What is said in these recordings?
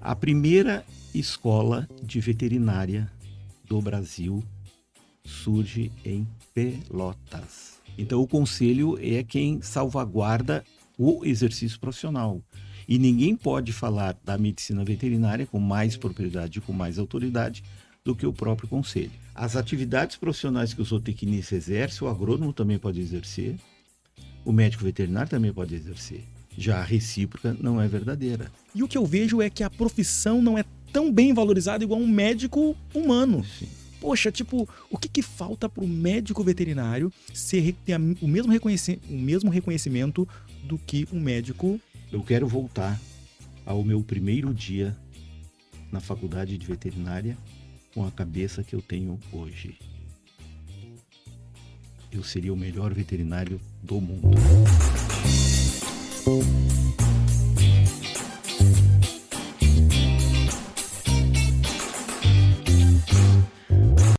A primeira escola de veterinária do Brasil surge em Pelotas. Então, o conselho é quem salvaguarda o exercício profissional. E ninguém pode falar da medicina veterinária com mais propriedade, com mais autoridade do que o próprio conselho. As atividades profissionais que o zootecnista exerce, o agrônomo também pode exercer, o médico veterinário também pode exercer. Já a recíproca não é verdadeira. E o que eu vejo é que a profissão não é tão bem valorizada igual um médico humano. Sim. Poxa, tipo, o que falta para o médico veterinário ter o mesmo reconhecimento do que um médico? Eu quero voltar ao meu primeiro dia na faculdade de veterinária com a cabeça que eu tenho hoje. Eu seria o melhor veterinário do mundo.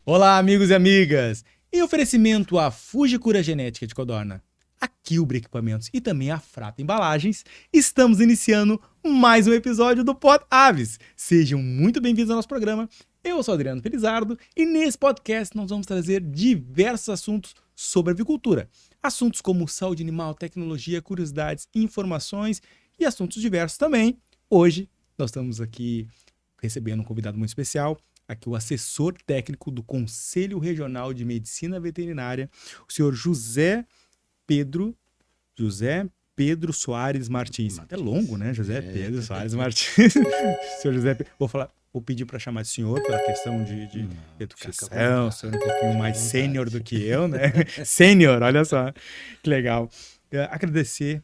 Olá, amigos e amigas! Em oferecimento à Fujikura Genética de Codorna, a Quilbra Equipamentos e também a Frata Embalagens, estamos iniciando mais um episódio do Pod Aves. Sejam muito bem-vindos ao nosso programa. Eu sou Adriano Felizardo e nesse podcast nós vamos trazer diversos assuntos sobre avicultura. Assuntos como saúde animal, tecnologia, curiosidades, informações e assuntos diversos também. Hoje nós estamos aqui recebendo um convidado muito especial, aqui o assessor técnico do Conselho Regional de Medicina Veterinária, o senhor José Pedro Soares Martins. É longo, né? José Pedro Soares Martins. Senhor José Pedro, vou pedir para chamar de senhor pela questão de educação, o senhor é um pouquinho mais sênior do que eu, né? Sênior, olha só, que legal. Agradecer,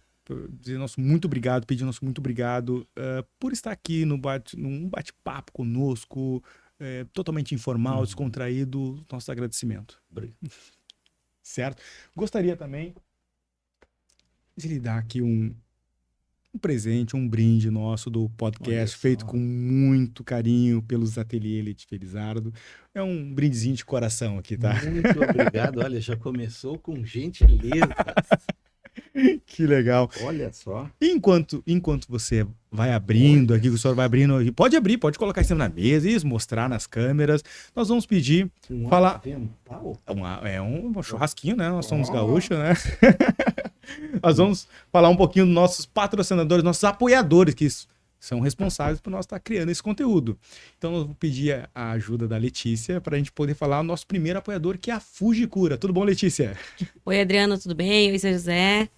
dizer nosso muito obrigado, pedir nosso muito obrigado por estar aqui num bate-papo conosco, totalmente informal, descontraído, nosso agradecimento. Certo? Gostaria também de lhe dar aqui um presente, um brinde nosso do podcast, feito com muito carinho pelos ateliês Leite Felizardo. É um brindezinho de coração aqui, tá? Muito obrigado. Olha, já começou com gentileza. Que legal. Olha só. E enquanto você vai abrindo aqui, o senhor vai abrindo, pode abrir, pode colocar em cima da mesa, isso, mostrar nas câmeras. Nós vamos pedir, falar... É um churrasquinho, né? Nós somos gaúchos, né? Nós vamos falar um pouquinho dos nossos patrocinadores, nossos apoiadores, que são responsáveis por nós estar criando esse conteúdo. Então, eu vou pedir a ajuda da Letícia para a gente poder falar o nosso primeiro apoiador, que é a Fujikura. Tudo bom, Letícia? Oi, Adriano, tudo bem? Oi, seu José.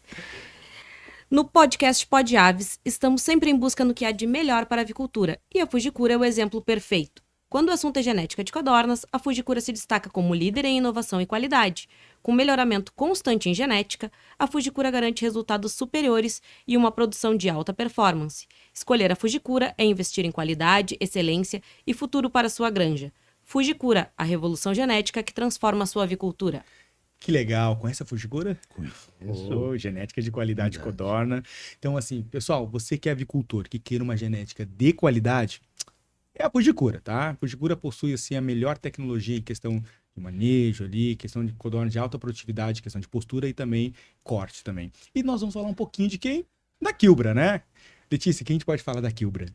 No podcast Pod Aves, estamos sempre em busca no que há de melhor para a avicultura, e a Fujikura é o exemplo perfeito. Quando o assunto é genética de codornas, a Fujikura se destaca como líder em inovação e qualidade. Com melhoramento constante em genética, a Fujikura garante resultados superiores e uma produção de alta performance. Escolher a Fujikura é investir em qualidade, excelência e futuro para sua granja. Fujikura, a revolução genética que transforma a sua avicultura. Que legal. Conhece a Fujikura? Conheço. Genética de qualidade codorna. Então, assim, pessoal, você que é avicultor, que queira uma genética de qualidade, é a Fujikura, tá? A Fujikura possui, assim, a melhor tecnologia em questão de manejo ali, questão de codorna de alta produtividade, questão de postura e também corte também. E nós vamos falar um pouquinho de quem? Da Quilbra, né? Letícia, quem a gente pode falar da Quilbra?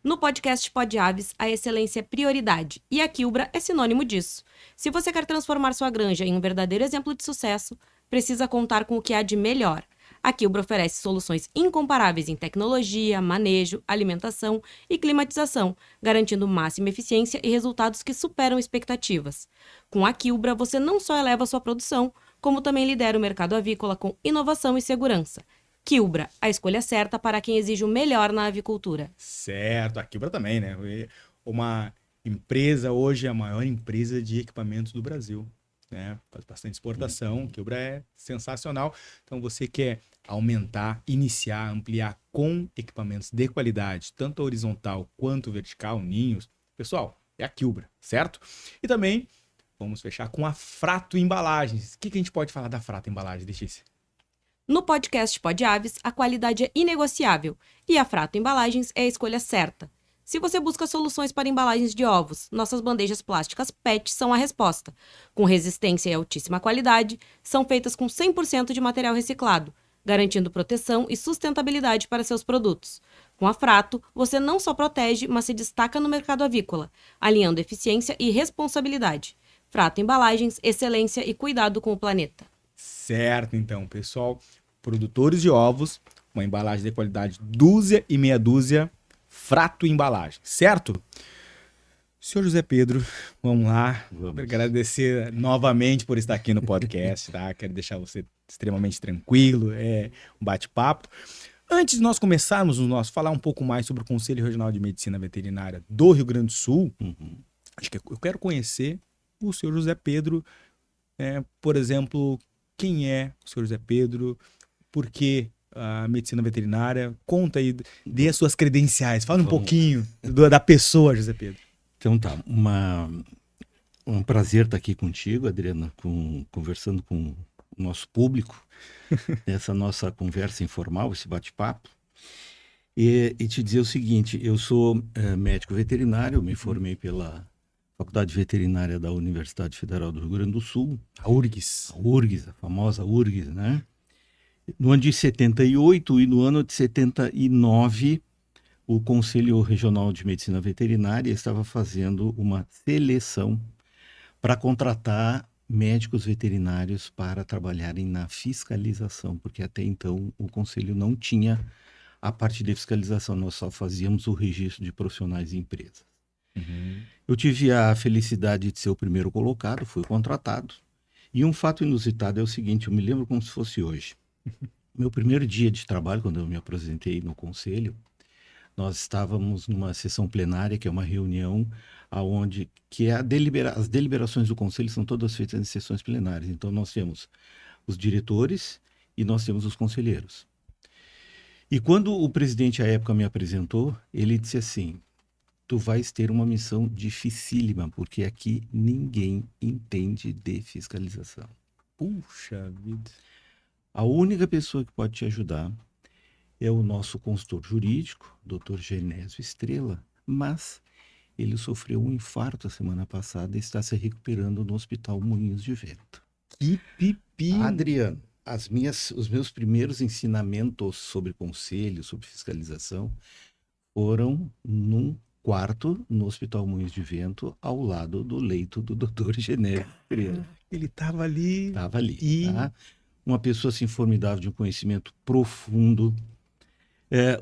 No podcast Pod Aves, a excelência é prioridade, e a Quilbra é sinônimo disso. Se você quer transformar sua granja em um verdadeiro exemplo de sucesso, precisa contar com o que há de melhor. A Quilbra oferece soluções incomparáveis em tecnologia, manejo, alimentação e climatização, garantindo máxima eficiência e resultados que superam expectativas. Com a Quilbra, você não só eleva sua produção, como também lidera o mercado avícola com inovação e segurança. Quilbra, a escolha certa para quem exige o melhor na avicultura. Certo, a Quilbra também, né? Uma empresa hoje, a maior empresa de equipamentos do Brasil, né? Faz bastante exportação, Quilbra é sensacional. Então você quer aumentar, iniciar, ampliar com equipamentos de qualidade, tanto horizontal quanto vertical, ninhos, pessoal, é a Quilbra, certo? E também vamos fechar com a Frato Embalagens. O que a gente pode falar da Frato Embalagens, Letícia? No podcast Pod Aves, a qualidade é inegociável e a Frato Embalagens é a escolha certa. Se você busca soluções para embalagens de ovos, nossas bandejas plásticas PET são a resposta. Com resistência e altíssima qualidade, são feitas com 100% de material reciclado, garantindo proteção e sustentabilidade para seus produtos. Com a Frato, você não só protege, mas se destaca no mercado avícola, alinhando eficiência e responsabilidade. Frato Embalagens, excelência e cuidado com o planeta. Certo, então, pessoal. Produtores de ovos, uma embalagem de qualidade dúzia e meia dúzia, Frato Embalagem, certo? Senhor José Pedro, vamos lá. Vamos. Agradecer novamente por estar aqui no podcast, tá? Quero deixar você extremamente tranquilo, um bate-papo. Antes de nós começarmos falar um pouco mais sobre o Conselho Regional de Medicina Veterinária do Rio Grande do Sul, acho que eu quero conhecer o senhor José Pedro, por exemplo, quem é o senhor José Pedro, por que a medicina veterinária, conta aí, dê as suas credenciais, fala um pouquinho da pessoa José Pedro. Então tá, um prazer estar aqui contigo, Adriana, conversando com o nosso público, nessa nossa conversa informal, esse bate-papo. E te dizer o seguinte, eu sou médico veterinário, me formei pela Faculdade Veterinária da Universidade Federal do Rio Grande do Sul. A URGS. A URGS, a famosa URGS, né? No ano de 78 e no ano de 79, o Conselho Regional de Medicina Veterinária estava fazendo uma seleção para contratar médicos veterinários para trabalharem na fiscalização, porque até então o Conselho não tinha a parte de fiscalização, nós só fazíamos o registro de profissionais e empresas. Eu tive a felicidade de ser o primeiro colocado, fui contratado, e um fato inusitado é o seguinte, eu me lembro como se fosse hoje. Meu primeiro dia de trabalho, quando eu me apresentei no Conselho, nós estávamos numa sessão plenária, que é uma reunião as deliberações do Conselho são todas feitas em sessões plenárias. Então, nós temos os diretores e nós temos os conselheiros. E quando o presidente, à época, me apresentou, ele disse assim, tu vais ter uma missão dificílima, porque aqui ninguém entende de fiscalização. Puxa vida. A única pessoa que pode te ajudar é o nosso consultor jurídico, Dr. Genésio Estrela, mas ele sofreu um infarto a semana passada e está se recuperando no Hospital Moinhos de Vento. Que pipi! Adriano, os meus primeiros ensinamentos sobre conselho, sobre fiscalização, foram num quarto no Hospital Moinhos de Vento, ao lado do leito do Dr. Genésio Estrela. Ele estava ali. Estava ali, tá? Uma pessoa assim formidável, de um conhecimento profundo.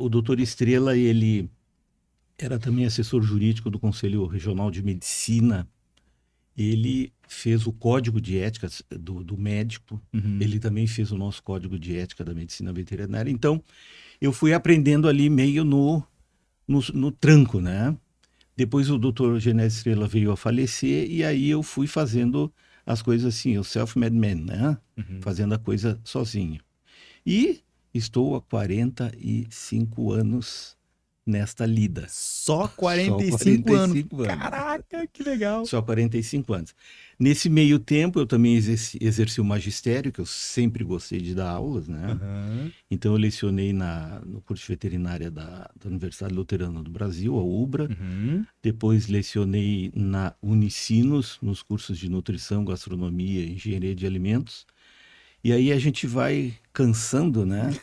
O doutor Estrela, ele era também assessor jurídico do Conselho Regional de Medicina. Ele fez o código de ética do médico. Ele também fez o nosso código de ética da medicina veterinária. Então, eu fui aprendendo ali meio no tranco, né? Depois o doutor Genésio Estrela veio a falecer e aí eu fui fazendo as coisas assim, o self-made man, né? Fazendo a coisa sozinho. E estou há 45 anos nesta lida. Só 45 anos. anos. Caraca, que legal. Só 45 anos. Nesse meio tempo, eu também exerci o magistério, que eu sempre gostei de dar aulas, né? Então, eu lecionei no curso de veterinária da Universidade Luterana do Brasil, a UBRA. Depois, lecionei na Unicinos, nos cursos de nutrição, gastronomia, engenharia de alimentos. E aí, a gente vai cansando, né?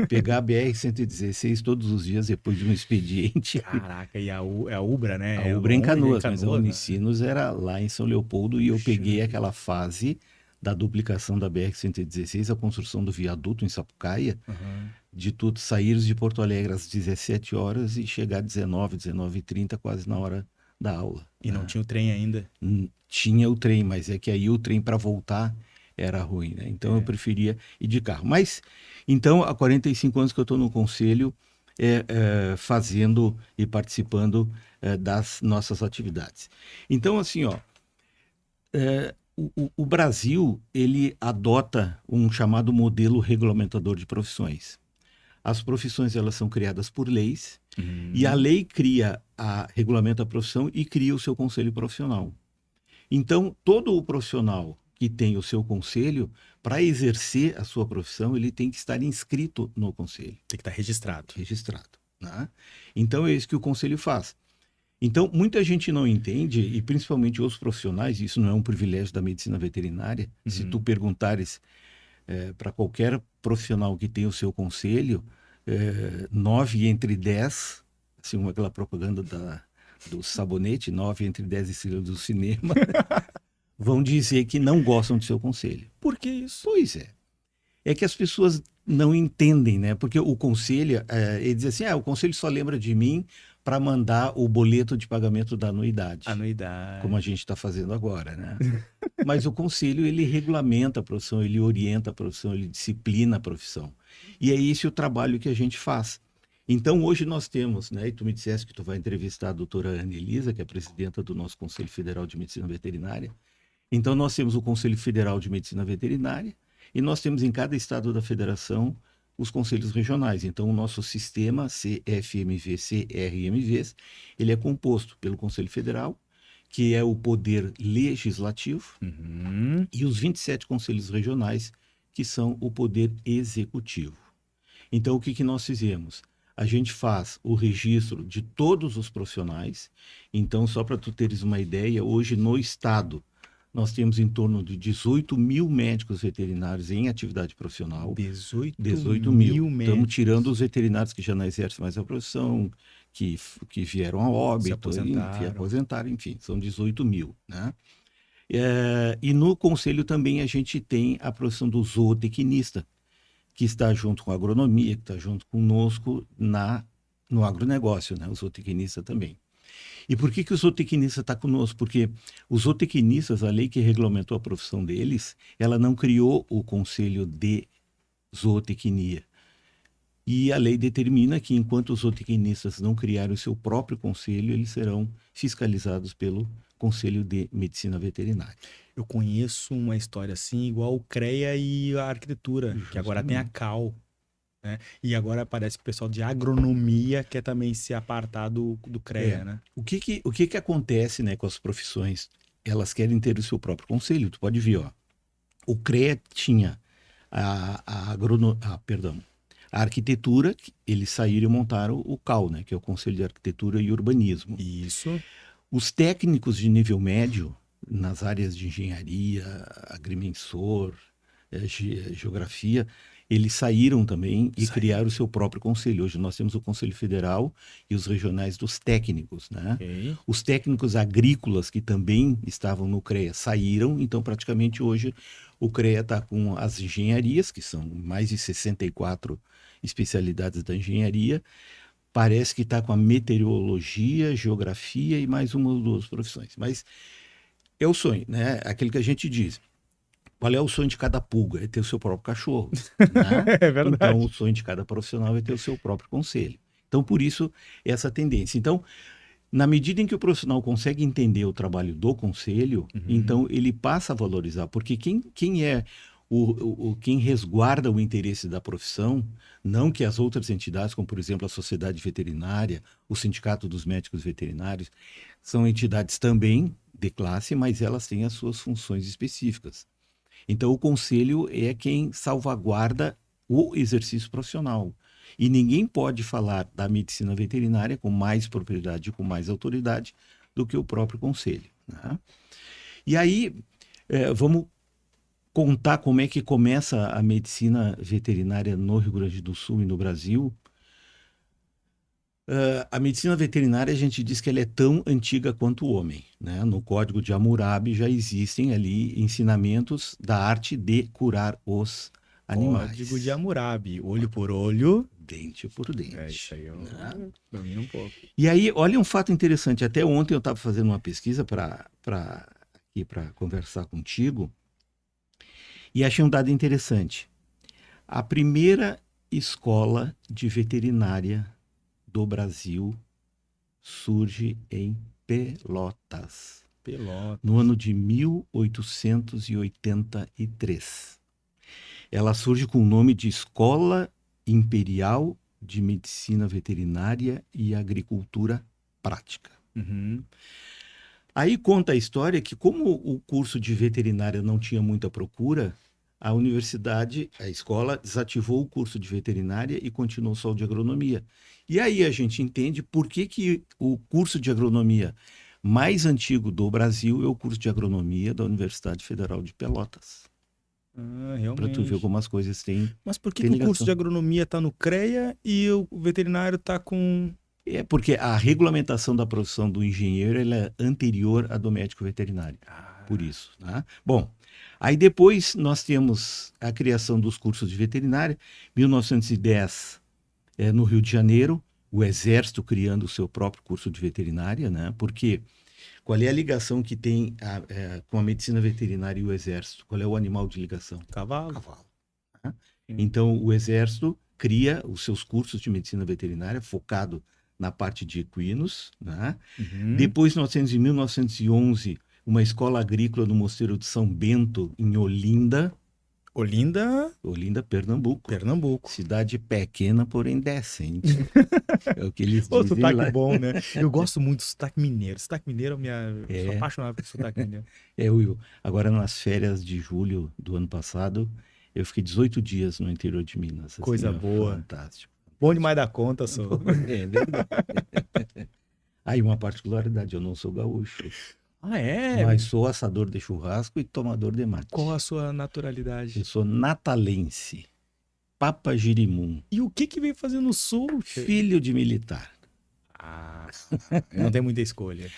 Pegar a BR-116 todos os dias depois de um expediente. Caraca, e a UBRA, né? A UBRA em Canoas, mas a Unicinos era lá em São Leopoldo e eu peguei aquela fase da duplicação da BR-116, a construção do viaduto em Sapucaia, de tu saíres de Porto Alegre às 17 horas e chegar às 19h30, quase na hora da aula. E não tinha o trem ainda? Tinha o trem, mas é que aí o trem para voltar era ruim, né? Então eu preferia ir de carro. Mas, então, há 45 anos que eu estou no Conselho, fazendo e participando das nossas atividades. Então, assim, o Brasil, ele adota um chamado modelo regulamentador de profissões. As profissões, elas são criadas por leis, e a lei regulamenta a profissão e cria o seu conselho profissional. Então, todo o profissional que tem o seu conselho, para exercer a sua profissão, ele tem que estar inscrito no conselho. Tem que estar registrado. Registrado, né? Então, é isso que o conselho faz. Então, muita gente não entende, e principalmente os profissionais, isso não é um privilégio da medicina veterinária, se tu perguntares para qualquer profissional que tem o seu conselho, 9 entre 10, assim, aquela propaganda do sabonete, 9 entre 10 estrelas do cinema, vão dizer que não gostam do seu conselho. Por que isso? Pois é. É que as pessoas não entendem, né? Porque o conselho, ele diz assim, o conselho só lembra de mim para mandar o boleto de pagamento da anuidade, Anuidade. como a gente está fazendo agora, né? Mas o conselho, ele regulamenta a profissão, ele orienta a profissão, ele disciplina a profissão. E é esse o trabalho que a gente faz. Então, hoje nós temos, né? E tu me disseste que tu vai entrevistar a doutora Ana Elisa, que é presidenta do nosso Conselho Federal de Medicina Veterinária. Então, nós temos o Conselho Federal de Medicina Veterinária e nós temos em cada estado da federação os conselhos regionais. Então, o nosso sistema CFMV, CRMVs, ele é composto pelo Conselho Federal, que é o poder legislativo, e os 27 conselhos regionais, que são o poder executivo. Então, o que nós fizemos? A gente faz o registro de todos os profissionais. Então, só para tu teres uma ideia, hoje no estado, nós temos em torno de 18 mil médicos veterinários em atividade profissional. 18 mil médicos. Estamos tirando os veterinários que já não exercem mais a profissão, que vieram a óbito, aposentaram, enfim, são 18 mil, né? E no conselho também a gente tem a profissão do zootecnista, que está junto com a agronomia, que está junto conosco no agronegócio, né? O zootecnista também. E por que o zootecnista está conosco? Porque os zootecnistas, a lei que regulamentou a profissão deles, ela não criou o Conselho de Zootecnia. E a lei determina que enquanto os zootecnistas não criarem o seu próprio conselho, eles serão fiscalizados pelo Conselho de Medicina Veterinária. Eu conheço uma história assim, igual o CREA e a arquitetura, Justamente. que agora tem a CAL. Né? E agora parece que o pessoal de agronomia quer também se apartar do CREA, né? O que acontece, né, com as profissões? Elas querem ter o seu próprio conselho. Tu pode ver, ó. O CREA tinha a arquitetura, eles saíram e montaram o CAL, né, que é o Conselho de Arquitetura e Urbanismo. Isso. Os técnicos de nível médio, nas áreas de engenharia, agrimensor, geografia, eles saíram também e criaram o seu próprio conselho. Hoje nós temos o Conselho Federal e os regionais dos técnicos, né? Okay. Os técnicos agrícolas que também estavam no CREA saíram, então praticamente hoje o CREA está com as engenharias, que são mais de 64 especialidades da engenharia. Parece que está com a meteorologia, geografia e mais uma ou duas profissões. Mas é o sonho, né? Aquilo que a gente diz. Qual é o sonho de cada pulga? É ter o seu próprio cachorro. Né? É verdade. Então, o sonho de cada profissional é ter o seu próprio conselho. Então, por isso, essa tendência. Então, na medida em que o profissional consegue entender o trabalho do conselho, então ele passa a valorizar. Porque quem é quem resguarda o interesse da profissão, não que as outras entidades, como, por exemplo, a Sociedade Veterinária, o Sindicato dos Médicos Veterinários, são entidades também de classe, mas elas têm as suas funções específicas. Então, o conselho é quem salvaguarda o exercício profissional. E ninguém pode falar da medicina veterinária com mais propriedade, com mais autoridade do que o próprio conselho. Né? E aí, vamos contar como é que começa a medicina veterinária no Rio Grande do Sul e no Brasil. A medicina veterinária, a gente diz que ela é tão antiga quanto o homem. Né? No Código de Hammurabi já existem ali ensinamentos da arte de curar os animais. Código de Hammurabi, olho por olho, dente por dente. É isso aí, eu domino um pouco. E aí, olha um fato interessante. Até ontem eu estava fazendo uma pesquisa para conversar contigo e achei um dado interessante. A primeira escola de veterinária do Brasil surge em Pelotas. No ano de 1883. Ela surge com o nome de Escola Imperial de Medicina Veterinária e Agricultura Prática. Aí conta a história que, como o curso de veterinária não tinha muita procura, a universidade, a escola, desativou o curso de veterinária e continuou só o de agronomia. E aí a gente entende por que o curso de agronomia mais antigo do Brasil é o curso de agronomia da Universidade Federal de Pelotas. Para tu ver Realmente. como as coisas têm. Mas por que, Tem que o curso ligação. de agronomia está no CREA e o veterinário está com... É porque a regulamentação da profissão do engenheiro ela é anterior à do médico veterinário. Por isso, tá? Bom, aí depois nós temos a criação dos cursos de veterinária. 1910, no Rio de Janeiro, o Exército criando o seu próprio curso de veterinária, né? Porque qual é a ligação que tem com a medicina veterinária e o Exército? Qual é o animal de ligação? Cavalo. Cavalo. Tá? Sim. Então, o Exército cria os seus cursos de medicina veterinária focado na parte de equinos, né? Uhum. Depois, em 1911, uma escola agrícola no Mosteiro de São Bento, em Olinda, Pernambuco. Pernambuco. Cidade pequena, porém decente. É o que eles Ô, dizem sotaque lá. bom, né? Eu gosto muito do sotaque mineiro. Sotaque mineiro, eu sou É. apaixonado por sotaque mineiro. Will. Agora, nas férias de julho do ano passado, eu fiquei 18 dias no interior de Minas. Assim, Coisa boa. Fantástico. Bom demais da conta, sou. É verdade. Aí, uma particularidade, eu não sou gaúcho, Ah, é? mas sou assador de churrasco e tomador de mate. Qual a sua naturalidade? Eu sou natalense, Papagirimum, E o que veio fazer no sul? filho de militar. Ah, não tem muita escolha.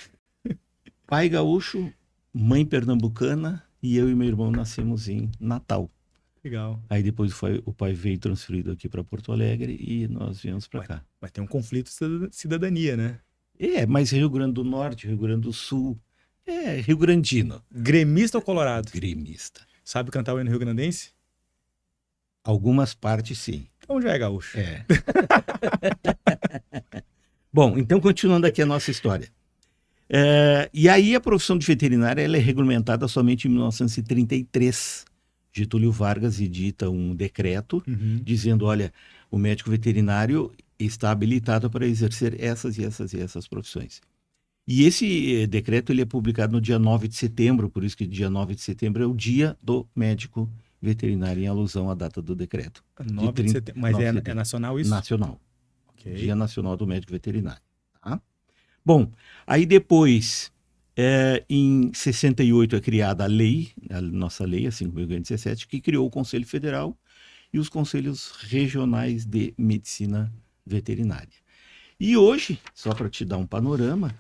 Pai gaúcho, mãe pernambucana e eu e meu irmão nascemos em Natal. Legal. Aí depois o pai veio transferido aqui para Porto Alegre e nós viemos para cá. Mas tem um conflito de cidadania, né? Mas Rio Grande do Norte, Rio Grande do Sul, Rio Grandino. Gremista ou colorado? Gremista. Sabe cantar o hino rio-grandense? Algumas partes, sim. Então já é gaúcho. Bom, então continuando aqui a nossa história. E aí a profissão de veterinária ela é regulamentada somente em 1933. Getúlio Vargas edita um decreto dizendo, olha, o médico veterinário está habilitado para exercer essas e essas e essas profissões. E esse decreto ele é publicado no dia 9 de setembro, por isso que dia 9 de setembro é o dia do médico veterinário, em alusão à data do decreto. 9 de setembro. Mas 9 de é setembro. nacional isso? Nacional. Ok. Dia Nacional do Médico Veterinário. Tá? Bom, aí depois, em 68 é criada a lei, a nossa lei, a 5.517, que criou o Conselho Federal e os Conselhos Regionais de Medicina Veterinária. E hoje, só para te dar um panorama,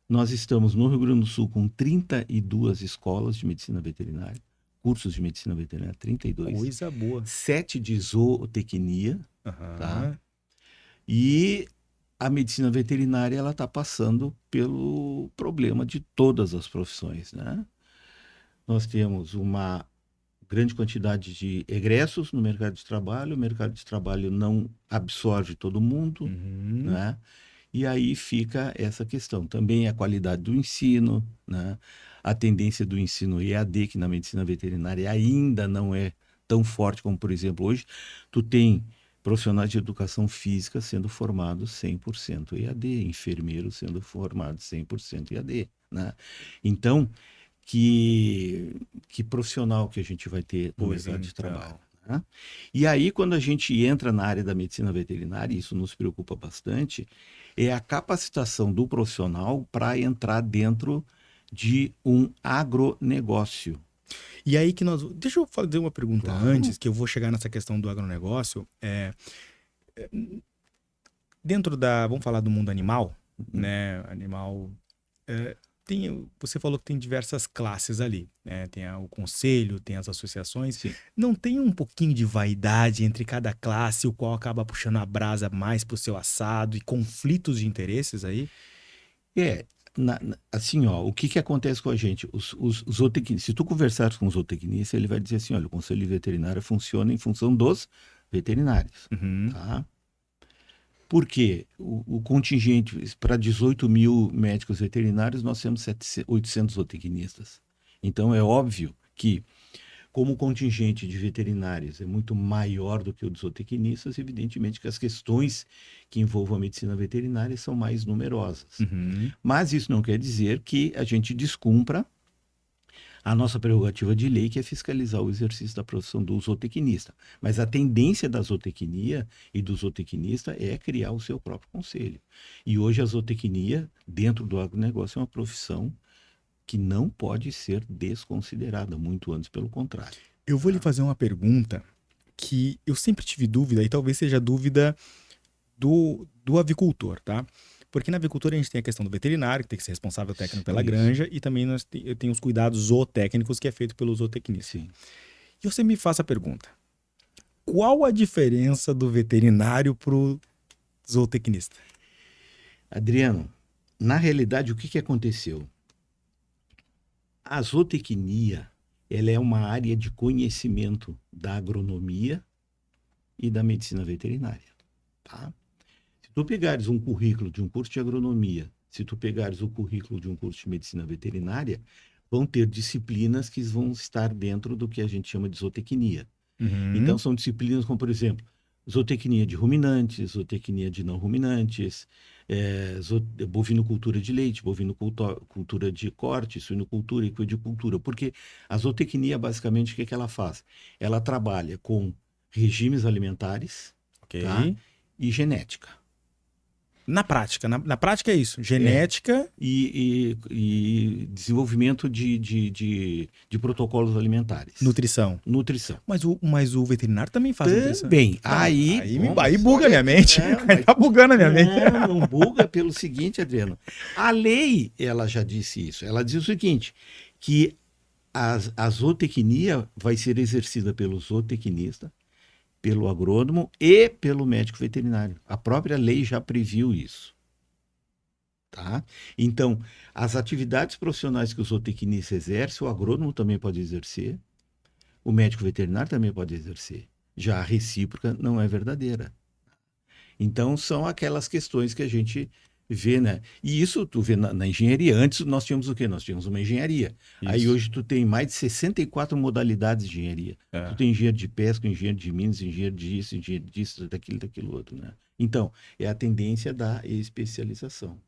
nós estamos no Rio Grande do Sul com 32 escolas de medicina veterinária, cursos de medicina veterinária, 32. Coisa boa. 7 de zootecnia, tá? E a medicina veterinária ela está passando pelo problema de todas as profissões, né? Nós temos uma grande quantidade de egressos no mercado de trabalho, o mercado de trabalho não absorve todo mundo, né? E aí fica essa questão. Também a qualidade do ensino, né? A tendência do ensino EAD, que na medicina veterinária ainda não é tão forte como, por exemplo, hoje. Tu tem profissionais de educação física sendo formados 100% EAD, enfermeiros sendo formados 100% EAD, né? Então, que profissional que a gente vai ter no mercado de trabalho? Né? E aí, quando a gente entra na área da medicina veterinária, isso nos preocupa bastante, é a capacitação do profissional para entrar dentro de um agronegócio. E aí que nós... Deixa eu fazer uma pergunta antes, que eu vou chegar nessa questão do agronegócio. Dentro da... Vamos falar do mundo animal, né? Animal... você falou que tem diversas classes ali, né? Tem o conselho, tem as associações. Sim. Não tem um pouquinho de vaidade entre cada classe, o qual acaba puxando a brasa mais pro seu assado e conflitos de interesses aí? Assim, ó, o que acontece com a gente? Os zootecnistas, se tu conversar com o zootecnista, ele vai dizer assim, olha, o conselho veterinário funciona em função dos veterinários, tá? Por quê? O contingente, para 18 mil médicos veterinários, nós temos 800 zootecnistas. Então, é óbvio que, como o contingente de veterinários é muito maior do que o dos zootecnistas, evidentemente que as questões que envolvam a medicina veterinária são mais numerosas. Mas isso não quer dizer que a gente descumpra a nossa prerrogativa de lei, que é fiscalizar o exercício da profissão do zootecnista. Mas a tendência da zootecnia e do zootecnista é criar o seu próprio conselho. E hoje a zootecnia, dentro do agronegócio, é uma profissão que não pode ser desconsiderada, muito antes pelo contrário. Eu vou lhe fazer uma pergunta que eu sempre tive dúvida, e talvez seja dúvida do avicultor, tá? Porque na avicultura a gente tem a questão do veterinário, que tem que ser responsável técnico pela Isso. granja, e também eu tenho os cuidados zootécnicos, que é feito pelo zootecnista. Sim. E você me faça a pergunta: qual a diferença do veterinário pro zootecnista? Adriano, na realidade, o que aconteceu? A zootecnia, ela é uma área de conhecimento da agronomia e da medicina veterinária, tá? Se tu pegares um currículo de um curso de agronomia, se tu pegares o currículo de um curso de medicina veterinária, vão ter disciplinas que vão estar dentro do que a gente chama de zootecnia. Então, são disciplinas como, por exemplo, zootecnia de ruminantes, zootecnia de não ruminantes, bovinocultura de leite, bovinocultura de corte, suinocultura, equidicultura. Porque a zootecnia, basicamente, o que ela faz? Ela trabalha com regimes alimentares, Ok. tá? E genética. Na prática é isso. Genética. E desenvolvimento de protocolos alimentares. Nutrição. Nutrição. Mas o veterinário também faz nutrição. Também. Aí buga a minha mente. Mas Tá bugando a minha mente. não buga pelo seguinte, Adriano. A lei, ela já disse isso. Ela diz o seguinte, que a zootecnia vai ser exercida pelo zootecnista, pelo agrônomo e pelo médico veterinário. A própria lei já previu isso. Tá? Então, as atividades profissionais que o zootecnista exerce, o agrônomo também pode exercer, o médico veterinário também pode exercer. Já a recíproca não é verdadeira. Então, são aquelas questões que a gente vê, né? E isso tu vê na engenharia. Antes nós tínhamos o quê? Nós tínhamos uma engenharia. Isso. Aí hoje tu tem mais de 64 modalidades de engenharia. Tu tem engenheiro de pesca, engenheiro de minas, engenheiro disso, daquilo outro, né? Então, é a tendência da especialização.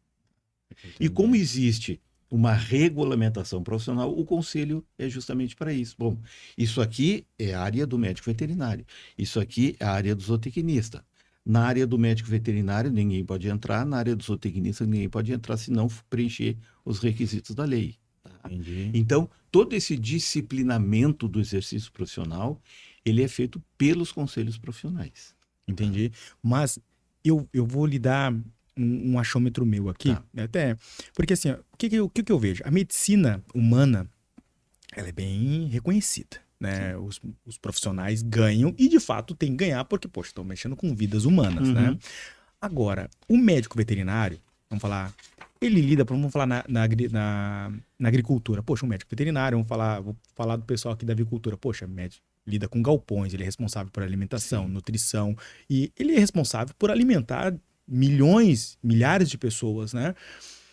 E como existe uma regulamentação profissional, o conselho é justamente para isso. Bom, isso aqui é a área do médico veterinário. Isso aqui é a área do zootecnista. Na área do médico veterinário, ninguém pode entrar. Na área do zootecnista, ninguém pode entrar se não preencher os requisitos da lei. Tá? Entendi. Então, todo esse disciplinamento do exercício profissional, ele é feito pelos conselhos profissionais. Entendi. Mas eu vou lhe dar um achômetro meu aqui. Tá. Até, porque assim, ó, o que eu vejo? A medicina humana, ela é bem reconhecida. Né? Os profissionais ganham e de fato tem que ganhar porque, poxa, estão mexendo com vidas humanas, né? Agora, o médico veterinário, vamos falar, ele lida, vamos falar na agricultura. Poxa, um médico veterinário, vou falar do pessoal aqui da avicultura. Poxa, médico lida com galpões, ele é responsável por alimentação, nutrição, e ele é responsável por alimentar milhares de pessoas, né?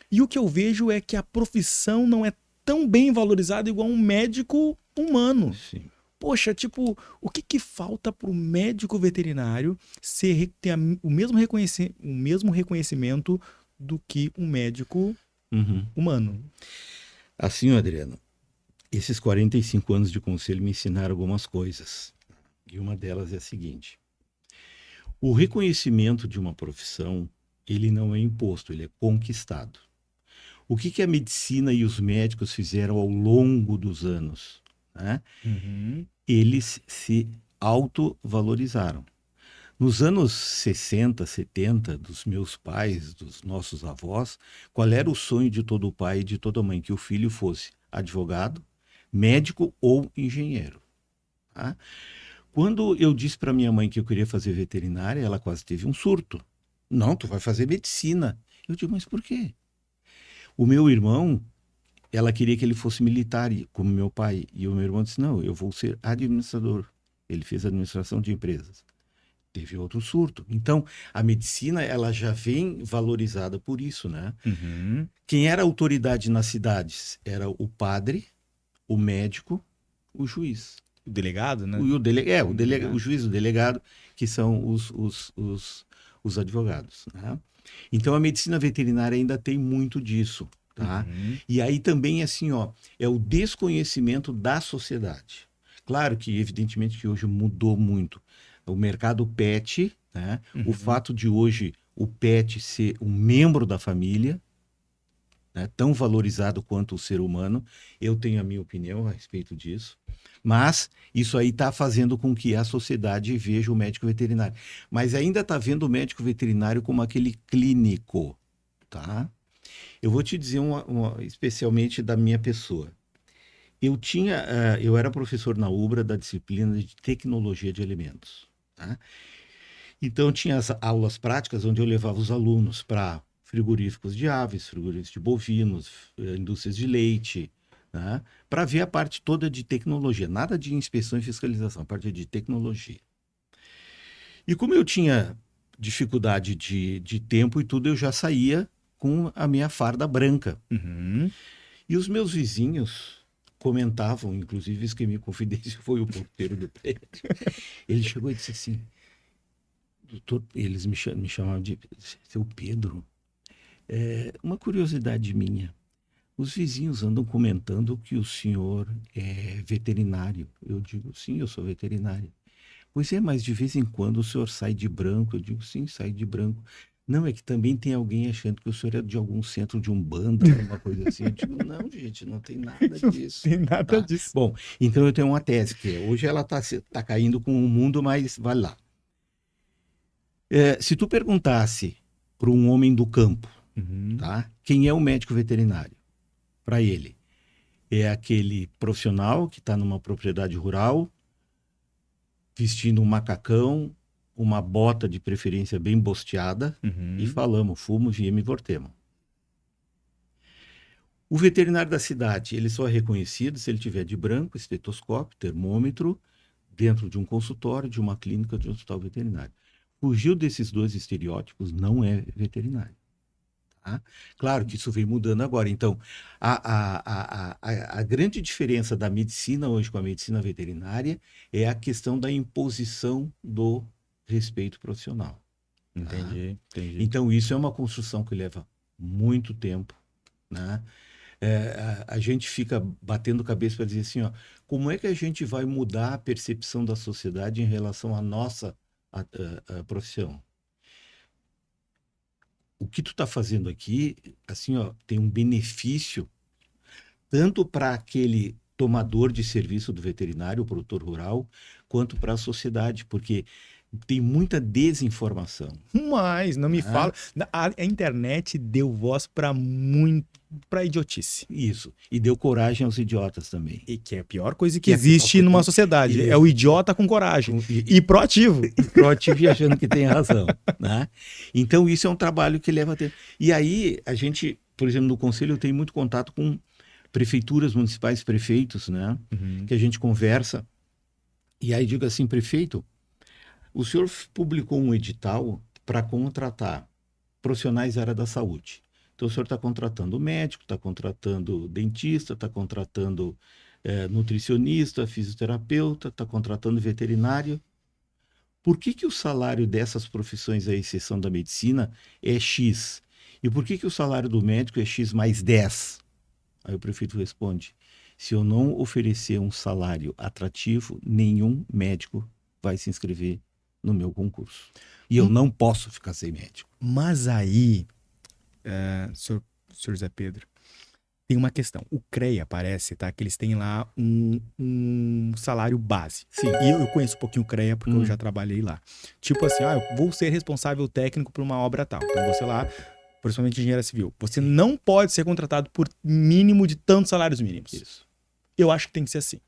E o que eu vejo é que a profissão não é tão bem valorizada igual um médico humano. Sim. Poxa, tipo, o que falta para o médico veterinário ter o mesmo reconhecimento do que um médico humano? Assim, Adriano, esses 45 anos de conselho me ensinaram algumas coisas. E uma delas é a seguinte: o reconhecimento de uma profissão, ele não é imposto, ele é conquistado. O que a medicina e os médicos fizeram ao longo dos anos? Né? Eles se autovalorizaram. Nos anos 60, 70, dos meus pais, dos nossos avós, qual era o sonho de todo pai e de toda mãe? Que o filho fosse advogado, médico ou engenheiro. Tá? Quando eu disse para minha mãe que eu queria fazer veterinária, ela quase teve um surto. Não, tu vai fazer medicina. Eu digo, mas por quê? O meu irmão, ela queria que ele fosse militar, como meu pai. E o meu irmão disse, não, eu vou ser administrador. Ele fez administração de empresas. Teve outro surto. Então, a medicina, ela já vem valorizada por isso, né? Quem era autoridade nas cidades era o padre, o médico, o juiz. O delegado, né? O juiz, o delegado, que são os advogados, né? Então, a medicina veterinária ainda tem muito disso, tá? E aí também, assim, ó, é o desconhecimento da sociedade. Claro que, evidentemente, que hoje mudou muito. O mercado pet, né? O fato de hoje o pet ser um membro da família, né, tão valorizado quanto o ser humano. Eu tenho a minha opinião a respeito disso. Mas isso aí está fazendo com que a sociedade veja o médico veterinário. Mas ainda está vendo o médico veterinário como aquele clínico, tá? Eu vou te dizer especialmente da minha pessoa. Eu era professor na UBRA da disciplina de tecnologia de alimentos, tá? Então tinha as aulas práticas onde eu levava os alunos para frigoríficos de aves, frigoríficos de bovinos, indústrias de leite, né? Para ver a parte toda de tecnologia, nada de inspeção e fiscalização, a parte de tecnologia. E como eu tinha dificuldade de tempo e tudo, eu já saía com a minha farda branca. Uhum. E os meus vizinhos comentavam, inclusive isso que me confidenciou foi o porteiro do prédio. Ele chegou e disse assim, doutor, eles me chamavam de seu Pedro. Uma curiosidade minha, os vizinhos andam comentando que o senhor é veterinário. Eu digo, sim, eu sou veterinário. Pois é, mas de vez em quando o senhor sai de branco. Eu digo, sim, sai de branco. Não, é que também tem alguém achando que o senhor é de algum centro de Umbanda, alguma coisa assim. Eu digo, não, gente, não tem nada disso. Tem nada Tá? disso. Bom, então eu tenho uma tese, que hoje ela tá caindo com o mundo, mas vai lá. Se tu perguntasse para um homem do campo, Uhum. tá? Quem é o médico veterinário? Para ele, é aquele profissional que está numa propriedade rural, vestindo um macacão, uma bota de preferência bem bosteada, Uhum. e falamos, fumo, viemos e voltemos. O veterinário da cidade, ele só é reconhecido se ele tiver de branco, estetoscópio, termômetro, dentro de um consultório, de uma clínica, de um hospital veterinário. Fugiu desses dois estereótipos, não é veterinário. Tá? Claro que isso vem mudando agora. Então, a grande diferença da medicina hoje com a medicina veterinária é a questão da imposição do respeito profissional. Entendi. Então, isso é uma construção que leva muito tempo, né? A gente fica batendo cabeça para dizer assim, ó, como é que a gente vai mudar a percepção da sociedade em relação à nossa a profissão? O que tu está fazendo aqui, assim, ó, tem um benefício tanto para aquele tomador de serviço do veterinário, o produtor rural, quanto para a sociedade, porque tem muita desinformação. Mas, não me fala. A internet deu voz para idiotice. Isso. E deu coragem aos idiotas também. E que é a pior coisa que existe numa sociedade. É o idiota com coragem. E proativo. E proativo e achando que tem razão. Né? Então, isso é um trabalho que leva tempo. E aí, a gente, por exemplo, no Conselho, eu tenho muito contato com prefeituras municipais, prefeitos, né? Uhum. Que a gente conversa. E aí, digo assim, prefeito, o senhor publicou um edital para contratar profissionais da área da saúde. Então, o senhor está contratando médico, está contratando dentista, está contratando nutricionista, fisioterapeuta, está contratando veterinário. Por que o salário dessas profissões, à exceção da medicina, é X? E por que o salário do médico é X mais 10? Aí o prefeito responde, se eu não oferecer um salário atrativo, nenhum médico vai se inscrever no meu concurso. E eu não posso ficar sem médico. Mas aí, senhor Zé Pedro, tem uma questão. O CREA parece, tá? Que eles têm lá um salário base. Sim. E eu conheço um pouquinho o CREA porque eu já trabalhei lá. Tipo assim, eu vou ser responsável técnico por uma obra tal. Então você lá, principalmente engenharia civil, você não pode ser contratado por mínimo de tantos salários mínimos. Isso. Eu acho que tem que ser assim.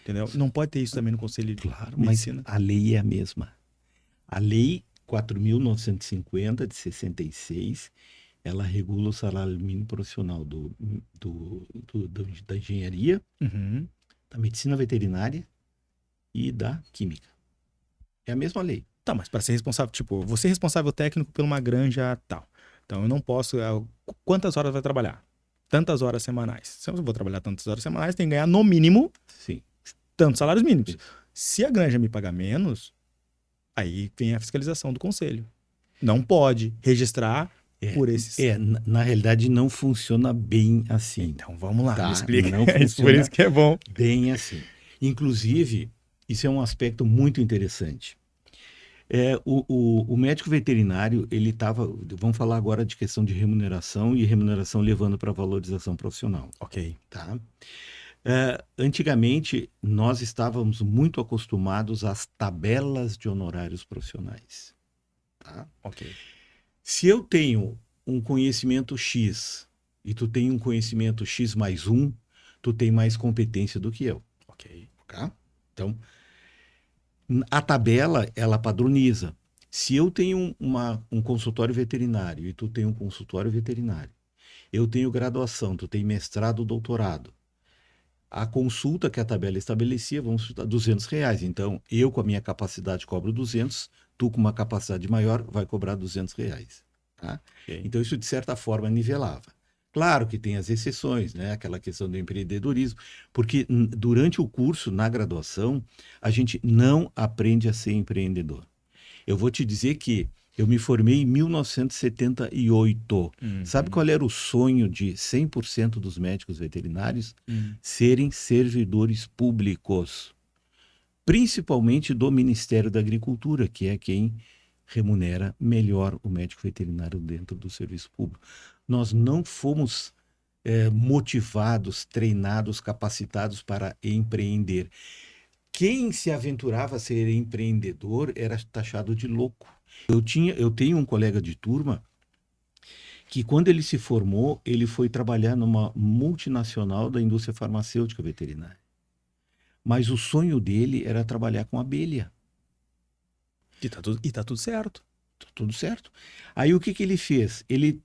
Entendeu? Não pode ter isso também no Conselho de Medicina. Mas a lei é a mesma. A lei 4.950 de 66, ela regula o salário mínimo profissional da engenharia, da medicina veterinária e da química. É a mesma lei. Tá, mas para ser responsável, tipo, você é responsável técnico por uma granja tal. Então eu não posso. Quantas horas vai trabalhar? Tantas horas semanais. Se eu vou trabalhar tantas horas semanais, tem que ganhar no mínimo tantos salários mínimos. Isso. Se a granja me pagar menos, aí vem a fiscalização do conselho. Não pode registrar por esses. Na realidade não funciona bem assim. Então vamos lá, tá? me explica. Não funciona por isso que é bom. Bem assim. Inclusive, isso é um aspecto muito interessante. O médico veterinário, ele estava. Vamos falar agora de questão de remuneração e remuneração levando para valorização profissional, Ok. tá? Antigamente, nós estávamos muito acostumados às tabelas de honorários profissionais, tá? Ok. Se eu tenho um conhecimento X e tu tem um conhecimento X mais um, tu tem mais competência do que eu, Ok. tá? Então, a tabela, ela padroniza. Se eu tenho um consultório veterinário e tu tem um consultório veterinário, eu tenho graduação, tu tem mestrado, doutorado, a consulta que a tabela estabelecia, vamos chutar, R$ 200. Então, eu com a minha capacidade cobro 200, tu com uma capacidade maior vai cobrar R$ 200. Tá? Ok. Então, isso de certa forma nivelava. Claro que tem as exceções, né? Aquela questão do empreendedorismo, porque durante o curso, na graduação, a gente não aprende a ser empreendedor. Eu vou te dizer que eu me formei em 1978. Sabe qual era o sonho de 100% dos médicos veterinários? Serem servidores públicos, principalmente do Ministério da Agricultura, que é quem remunera melhor o médico veterinário dentro do serviço público. Nós não fomos motivados, treinados, capacitados para empreender. Quem se aventurava a ser empreendedor era taxado de louco. Eu tenho um colega de turma que, quando ele se formou, ele foi trabalhar numa multinacional da indústria farmacêutica veterinária. Mas o sonho dele era trabalhar com abelha. E tá tudo certo. Tudo certo. Aí o que ele fez? Ele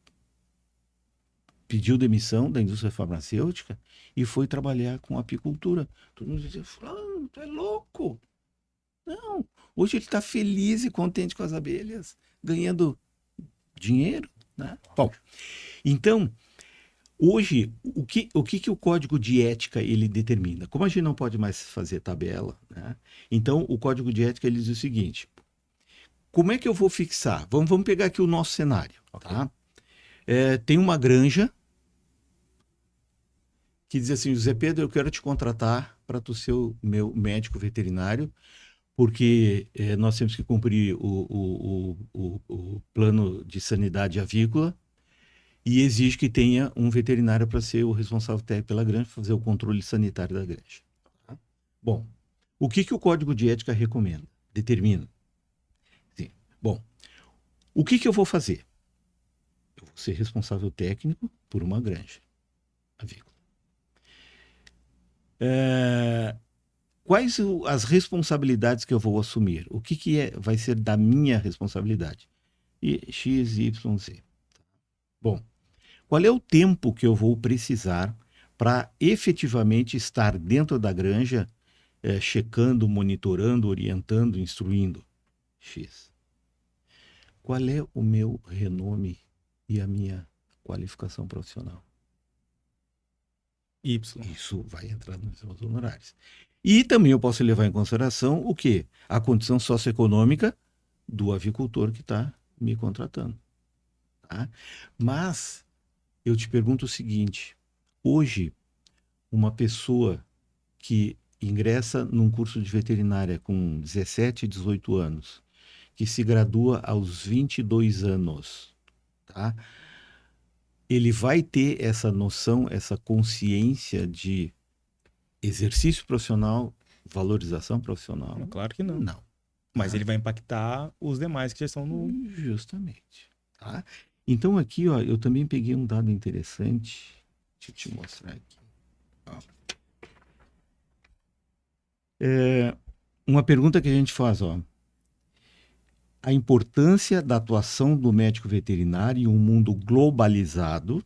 pediu demissão da indústria farmacêutica e foi trabalhar com apicultura. Todo mundo dizia, fulano, tu é louco. Não, hoje ele está feliz e contente com as abelhas, ganhando dinheiro, né? Bom, então, hoje, o que o código de ética ele determina? Como a gente não pode mais fazer tabela, né? Então, o código de ética ele diz o seguinte, como é que eu vou fixar? Vamos pegar aqui o nosso cenário, tá? Tem uma granja que diz assim, José Pedro, eu quero te contratar para tu ser o meu médico veterinário, porque nós temos que cumprir o plano de sanidade avícola e exige que tenha um veterinário para ser o responsável técnico pela granja, fazer o controle sanitário da granja. Tá? Bom, o que o Código de Ética recomenda? Determina. Sim. Bom, o que eu vou fazer? Eu vou ser responsável técnico por uma granja avícola. Quais as responsabilidades que eu vou assumir? O que vai ser da minha responsabilidade? X, Y, Z. Bom, qual é o tempo que eu vou precisar para efetivamente estar dentro da granja, checando, monitorando, orientando, instruindo? X. Qual é o meu renome e a minha qualificação profissional? Y. Isso vai entrar nos seus honorários. E também eu posso levar em consideração o quê? A condição socioeconômica do avicultor que está me contratando. Tá? Mas eu te pergunto o seguinte, hoje, uma pessoa que ingressa num curso de veterinária com 17, 18 anos, que se gradua aos 22 anos, tá? Ele vai ter essa noção, essa consciência de exercício profissional, valorização profissional? Não, claro que não. Não. Mas ele vai impactar os demais que já estão no... Justamente. Tá? Então aqui, ó, eu também peguei um dado interessante. Deixa eu te mostrar aqui. Ó. Uma pergunta que a gente faz, ó. A importância da atuação do médico veterinário em um mundo globalizado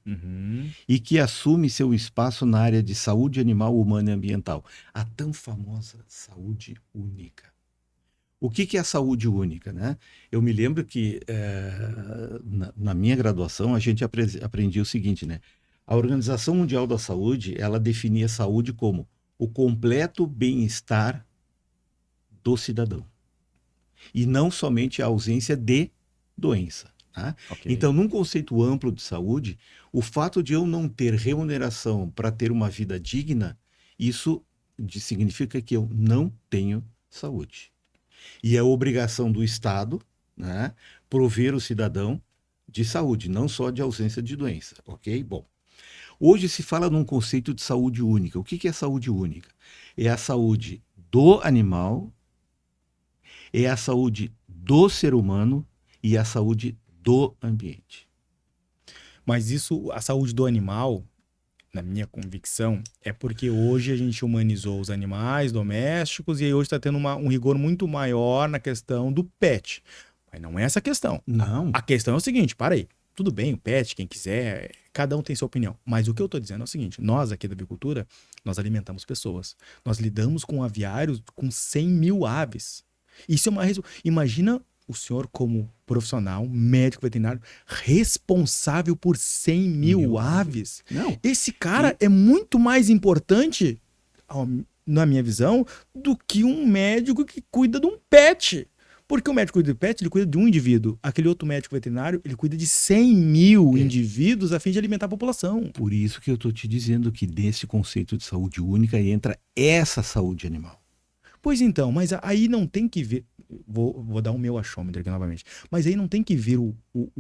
e que assume seu espaço na área de saúde animal, humana e ambiental. A tão famosa saúde única. O que é a saúde única, né? Eu me lembro que na minha graduação a gente aprendia o seguinte, né? A Organização Mundial da Saúde, ela definia saúde como o completo bem-estar do cidadão. E não somente a ausência de doença. Tá? Okay. Então, num conceito amplo de saúde, o fato de eu não ter remuneração para ter uma vida digna, isso significa que eu não tenho saúde. E é obrigação do Estado, né, prover o cidadão de saúde, não só de ausência de doença, ok? Bom, hoje se fala num conceito de saúde única. O que é saúde única? É a saúde do animal, é a saúde do ser humano e a saúde do ambiente. Mas isso, a saúde do animal, na minha convicção, é porque hoje a gente humanizou os animais domésticos e aí hoje está tendo um rigor muito maior na questão do pet. Mas não é essa a questão. Não. A questão é o seguinte, para aí. Tudo bem, o pet, quem quiser, cada um tem sua opinião. Mas o que eu tô dizendo é o seguinte, nós aqui da avicultura, nós alimentamos pessoas. Nós lidamos com aviários com 100 mil aves. Isso é uma... Imagina o senhor como profissional, médico veterinário, responsável por 100 mil aves. Não. Esse cara é muito mais importante, na minha visão, do que um médico que cuida de um pet. Porque o médico cuida de pet, ele cuida de um indivíduo. Aquele outro médico veterinário, ele cuida de 100 mil indivíduos a fim de alimentar a população. Por isso que eu estou te dizendo que nesse conceito de saúde única entra essa saúde animal. Pois então, mas aí não tem que ver... Vou dar o meu achômetro aqui novamente. Mas aí não tem que ver o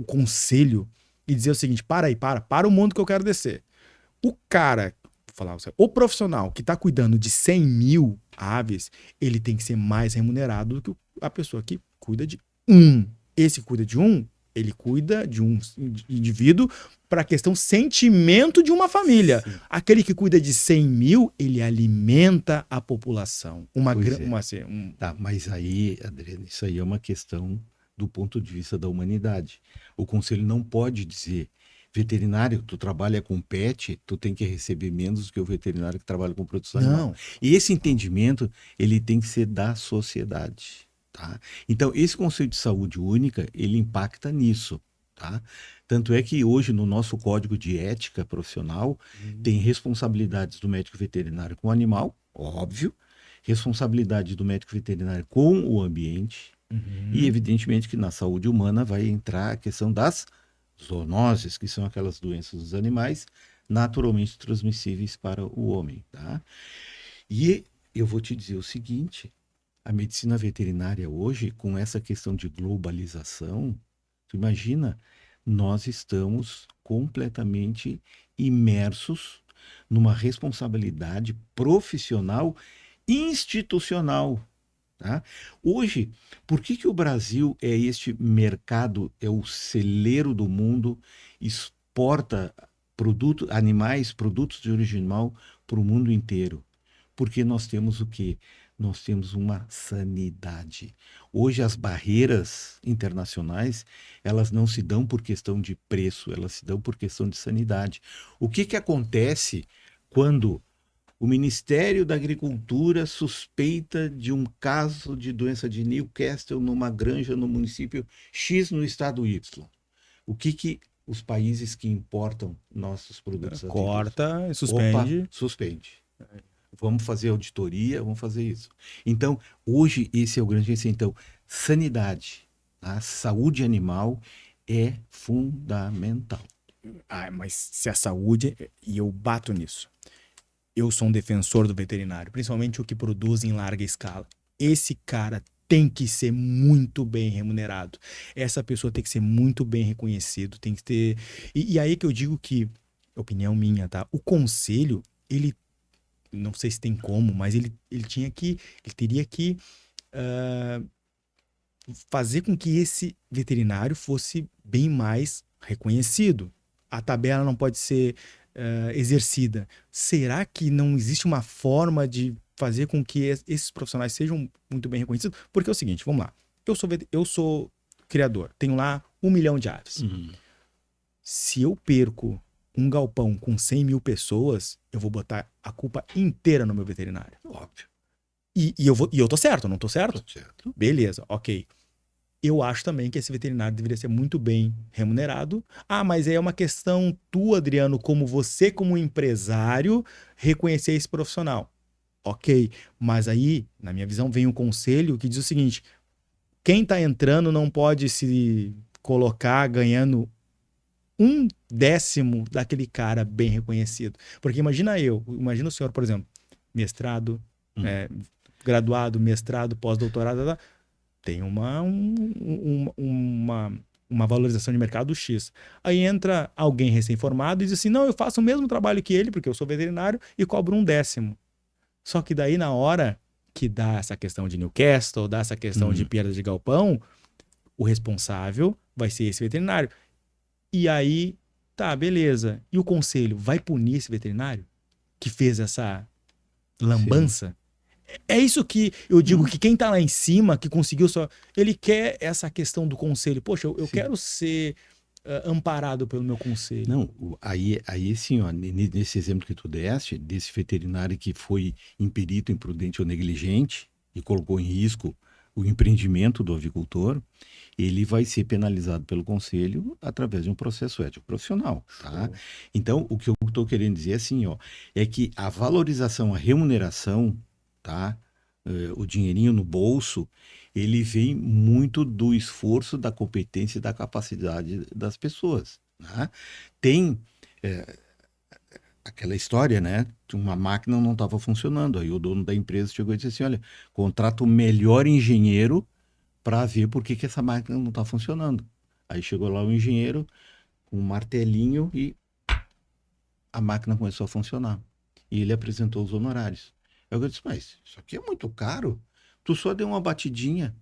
conselho e dizer o seguinte, para o mundo que eu quero descer. O cara, vou falar, o profissional que está cuidando de 100 mil aves, ele tem que ser mais remunerado do que a pessoa que cuida de um. Esse que cuida de um, ele cuida de um indivíduo para a questão sentimento de uma família. Sim. Aquele que cuida de 100 mil, ele alimenta a população. Tá, mas aí, Adriano, isso aí é uma questão do ponto de vista da humanidade. O conselho não pode dizer, veterinário, tu trabalha com pet, tu tem que receber menos do que o veterinário que trabalha com produção animal. E esse entendimento, ele tem que ser da sociedade. Tá? Então, esse conceito de saúde única, ele impacta nisso. Tá? Tanto é que hoje no nosso código de ética profissional tem responsabilidades do médico veterinário com o animal, óbvio, responsabilidade do médico veterinário com o ambiente e evidentemente que na saúde humana vai entrar a questão das zoonoses, que são aquelas doenças dos animais naturalmente transmissíveis para o homem. Tá? E eu vou te dizer o seguinte, a medicina veterinária hoje, com essa questão de globalização, tu imagina, nós estamos completamente imersos numa responsabilidade profissional institucional. Tá? Hoje, por que o Brasil é este mercado, é o celeiro do mundo, exporta animais, produtos de origem animal para o mundo inteiro? Porque nós temos o quê? Nós temos uma sanidade. Hoje as barreiras internacionais, elas não se dão por questão de preço, elas se dão por questão de sanidade. O que acontece quando o Ministério da Agricultura suspeita de um caso de doença de Newcastle numa granja no município X no estado Y? O que os países que importam nossos produtos corta, suspende. Opa, suspende. Vamos fazer auditoria, vamos fazer isso. Então, hoje, esse é o grande... Então, sanidade, a saúde animal é fundamental. Mas se a saúde... E eu bato nisso. Eu sou um defensor do veterinário, principalmente o que produz em larga escala. Esse cara tem que ser muito bem remunerado. Essa pessoa tem que ser muito bem reconhecido, tem que ter... E aí que eu digo que, opinião minha, tá? O conselho, ele... Não sei se tem como, mas ele teria que fazer com que esse veterinário fosse bem mais reconhecido. A tabela não pode ser exercida. Será que não existe uma forma de fazer com que esses profissionais sejam muito bem reconhecidos? Porque é o seguinte, vamos lá. Eu sou criador, tenho lá 1 milhão de aves. Se eu perco um galpão com 100 mil pessoas, eu vou botar a culpa inteira no meu veterinário. Óbvio. E eu tô certo, não tô certo? Tô certo. Beleza, ok. Eu acho também que esse veterinário deveria ser muito bem remunerado. Mas é uma questão tua, Adriano, como você, como empresário, reconhecer esse profissional. Ok, mas aí, na minha visão, vem um conselho que diz o seguinte, quem tá entrando não pode se colocar ganhando 1/10 daquele cara bem reconhecido. Porque imagina o senhor, por exemplo, mestrado, graduado, mestrado, pós-doutorado, tem uma valorização de mercado X. Aí entra alguém recém-formado e diz assim, não, eu faço o mesmo trabalho que ele, porque eu sou veterinário, e cobro 1/10. Só que daí na hora que dá essa questão de Newcastle, dá essa questão de perda de galpão, o responsável vai ser esse veterinário. E aí, tá, beleza. E o conselho vai punir esse veterinário que fez essa lambança? É isso que eu digo, que quem tá lá em cima, que conseguiu só... Ele quer essa questão do conselho. Poxa, eu quero ser amparado pelo meu conselho. Não, aí sim, ó, nesse exemplo que tu deste, desse veterinário que foi imperito, imprudente ou negligente e colocou em risco o empreendimento do avicultor, ele vai ser penalizado pelo conselho através de um processo ético profissional, tá? Então, o que eu estou querendo dizer assim, ó, é que a valorização, a remuneração, tá? O dinheirinho no bolso, ele vem muito do esforço, da competência e da capacidade das pessoas, né? Tem aquela história, né? Uma máquina não estava funcionando, aí o dono da empresa chegou e disse assim, olha, contrata o melhor engenheiro para ver por que essa máquina não está funcionando. Aí chegou lá o engenheiro com um martelinho e a máquina começou a funcionar. E ele apresentou os honorários. Eu disse, mas isso aqui é muito caro. Tu só deu uma batidinha.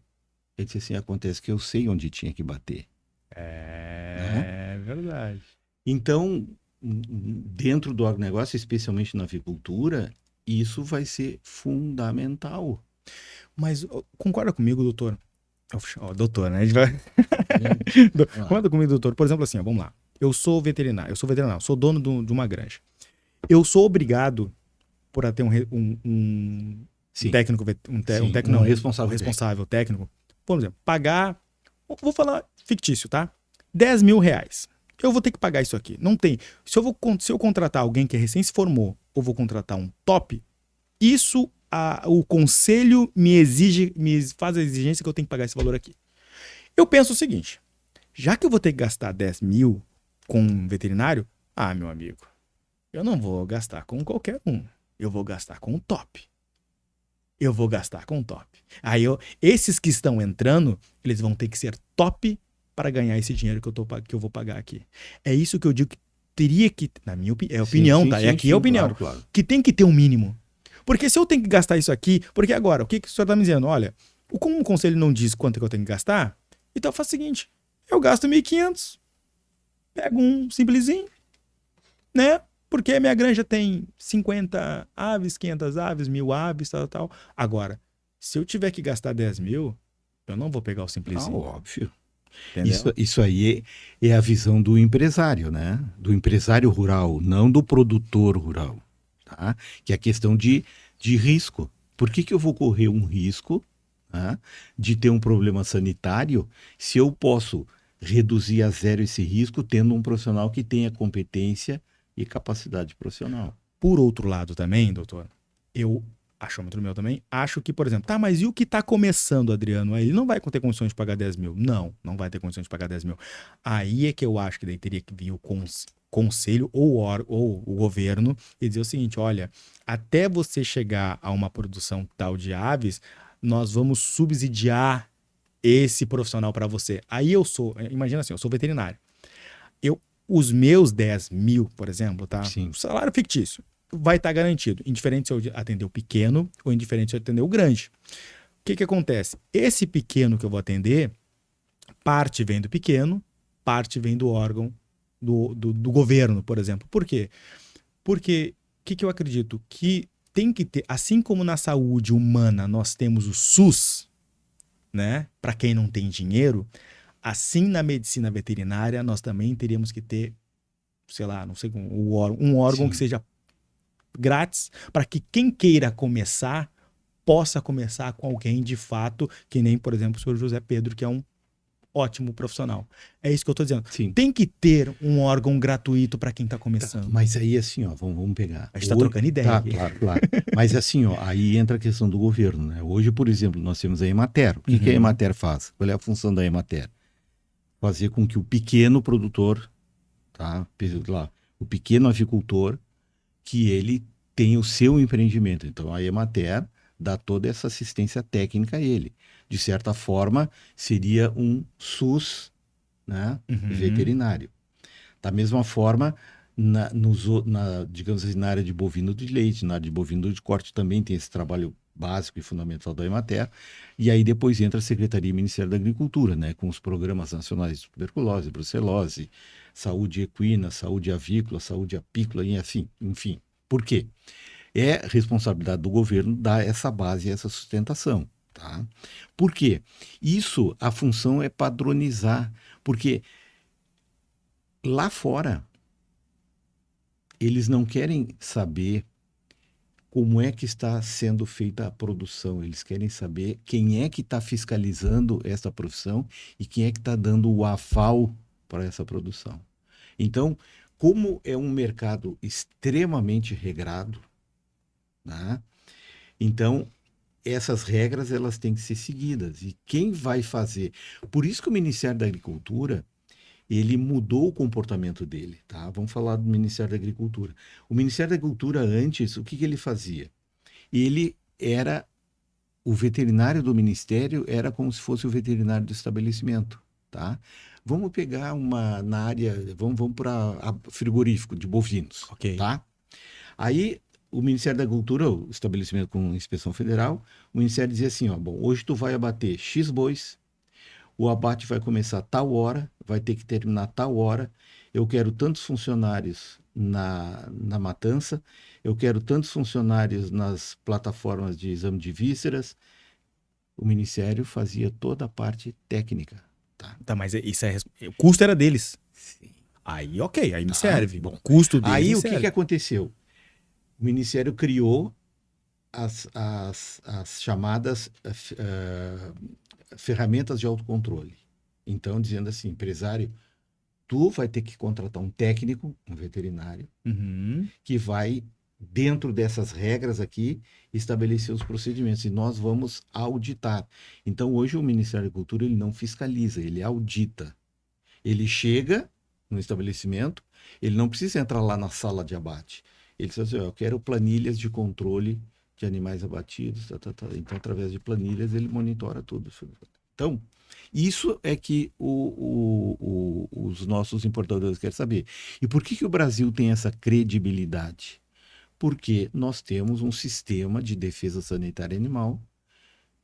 Ele disse assim, acontece que eu sei onde tinha que bater. É verdade. Então, dentro do agronegócio, especialmente na avicultura, isso vai ser fundamental. Mas concorda comigo, doutor? Doutor, né? A gente vai... Concorda comigo, doutor? Por exemplo, assim, ó, vamos lá. Eu sou veterinário, sou dono de uma granja. Eu sou obrigado por ter um técnico, um responsável técnico, por exemplo, pagar, vou falar fictício, tá? 10 mil reais. Eu vou ter que pagar isso aqui. Não tem. Se eu contratar alguém que recém se formou, ou vou contratar um top, isso o conselho me faz a exigência que eu tenho que pagar esse valor aqui. Eu penso o seguinte, já que eu vou ter que gastar 10 mil com um veterinário, meu amigo, eu não vou gastar com qualquer um. Eu vou gastar com o top. Aí esses que estão entrando, eles vão ter que ser top para ganhar esse dinheiro que eu vou pagar aqui. É isso que eu digo que teria que, na minha opinião, tá? Aqui é a opinião. Claro. Que tem que ter um mínimo. Porque se eu tenho que gastar isso aqui... Porque agora, o que o senhor está me dizendo? Olha, como o conselho não diz quanto que eu tenho que gastar, então eu faço o seguinte, eu gasto 1.500, pego um simplesinho, né? Porque a minha granja tem 50 aves, 500 aves, 1.000 aves, tal. Agora, se eu tiver que gastar 10 mil, eu não vou pegar o simplesinho. Óbvio. Isso aí é a visão do empresário, né? Do empresário rural, não do produtor rural, tá? Que é a questão de risco. Por que eu vou correr um risco, tá, de ter um problema sanitário se eu posso reduzir a zero esse risco tendo um profissional que tenha competência e capacidade profissional? Por outro lado também, doutor, eu achômetro meu também, acho que, por exemplo, mas e o que está começando, Adriano? Ele não vai ter condições de pagar 10 mil. Não vai ter condições de pagar 10 mil. Aí é que eu acho que daí teria que vir o conselho ou o governo e dizer o seguinte, olha, até você chegar a uma produção tal de aves, nós vamos subsidiar esse profissional para você. Aí imagina assim, eu sou veterinário. Os meus 10 mil, por exemplo, tá? Sim. O salário fictício vai estar garantido, indiferente se eu atender o pequeno ou indiferente se eu atender o grande. O que acontece? Esse pequeno que eu vou atender, parte vem do pequeno, parte vem do órgão do governo, por exemplo. Por quê? Porque o que eu acredito? Que tem que ter, assim como na saúde humana nós temos o SUS, né? Para quem não tem dinheiro, assim na medicina veterinária nós também teríamos que ter, sei lá, não sei, um órgão que seja grátis, para que quem queira começar, possa começar com alguém de fato, que nem, por exemplo, o senhor José Pedro, que é um ótimo profissional. É isso que eu estou dizendo. Sim. Tem que ter um órgão gratuito para quem está começando. Mas aí assim, ó, vamos pegar. A gente está trocando ideia. Claro. Mas assim, ó, aí entra a questão do governo, né? Hoje, por exemplo, nós temos a Emater. O que a Emater faz? Qual é a função da Emater? Fazer com que o pequeno produtor, tá? O pequeno avicultor, que ele tenha o seu empreendimento. Então a Emater dar toda essa assistência técnica a ele. De certa forma, seria um SUS, né, veterinário. Da mesma forma, digamos assim, na área de bovino de leite, na área de bovino de corte também tem esse trabalho básico e fundamental da Emater, e aí depois entra a Secretaria e Ministério da Agricultura, né, com os programas nacionais de tuberculose, brucelose, saúde equina, saúde avícola, saúde apícola, e assim, enfim. Por quê? É responsabilidade do governo dar essa base, essa sustentação, tá? Por quê? Isso, a função é padronizar, porque lá fora, eles não querem saber como é que está sendo feita a produção. Eles querem saber quem é que está fiscalizando essa produção e quem é que está dando o aval para essa produção. Então, como é um mercado extremamente regrado, né? Então, essas regras elas têm que ser seguidas. E quem vai fazer? Por isso que o Ministério da Agricultura ele mudou o comportamento dele, tá? Vamos falar do Ministério da Agricultura. O Ministério da Agricultura antes, o que ele fazia? Ele era o veterinário do Ministério era como se fosse o veterinário do estabelecimento, tá? Vamos pegar na área, vamos para frigorífico de bovinos, Ok. tá? Aí o Ministério da Agricultura, o estabelecimento com inspeção federal, o Ministério dizia assim, ó, bom, hoje tu vai abater X bois, o abate vai começar tal hora, vai ter que terminar tal hora, eu quero tantos funcionários na matança, eu quero tantos funcionários nas plataformas de exame de vísceras. O Ministério fazia toda a parte técnica, tá? Tá, mas isso o custo era deles. Sim. Aí, ok, aí me Tá, serve. bom. O custo deles Aí me o que serve. aconteceu? O Ministério criou as chamadas ferramentas de autocontrole. Então, dizendo assim, empresário, tu vai ter que contratar um técnico, um veterinário, que vai, dentro dessas regras aqui, estabelecer os procedimentos. E nós vamos auditar. Então, hoje, o Ministério da Agricultura ele não fiscaliza, ele audita. Ele chega no estabelecimento, ele não precisa entrar lá na sala de abate. Ele diz assim, eu quero planilhas de controle de animais abatidos. Então, através de planilhas, ele monitora tudo. Então, isso é que os nossos importadores querem saber. E por que o Brasil tem essa credibilidade? Porque nós temos um sistema de defesa sanitária animal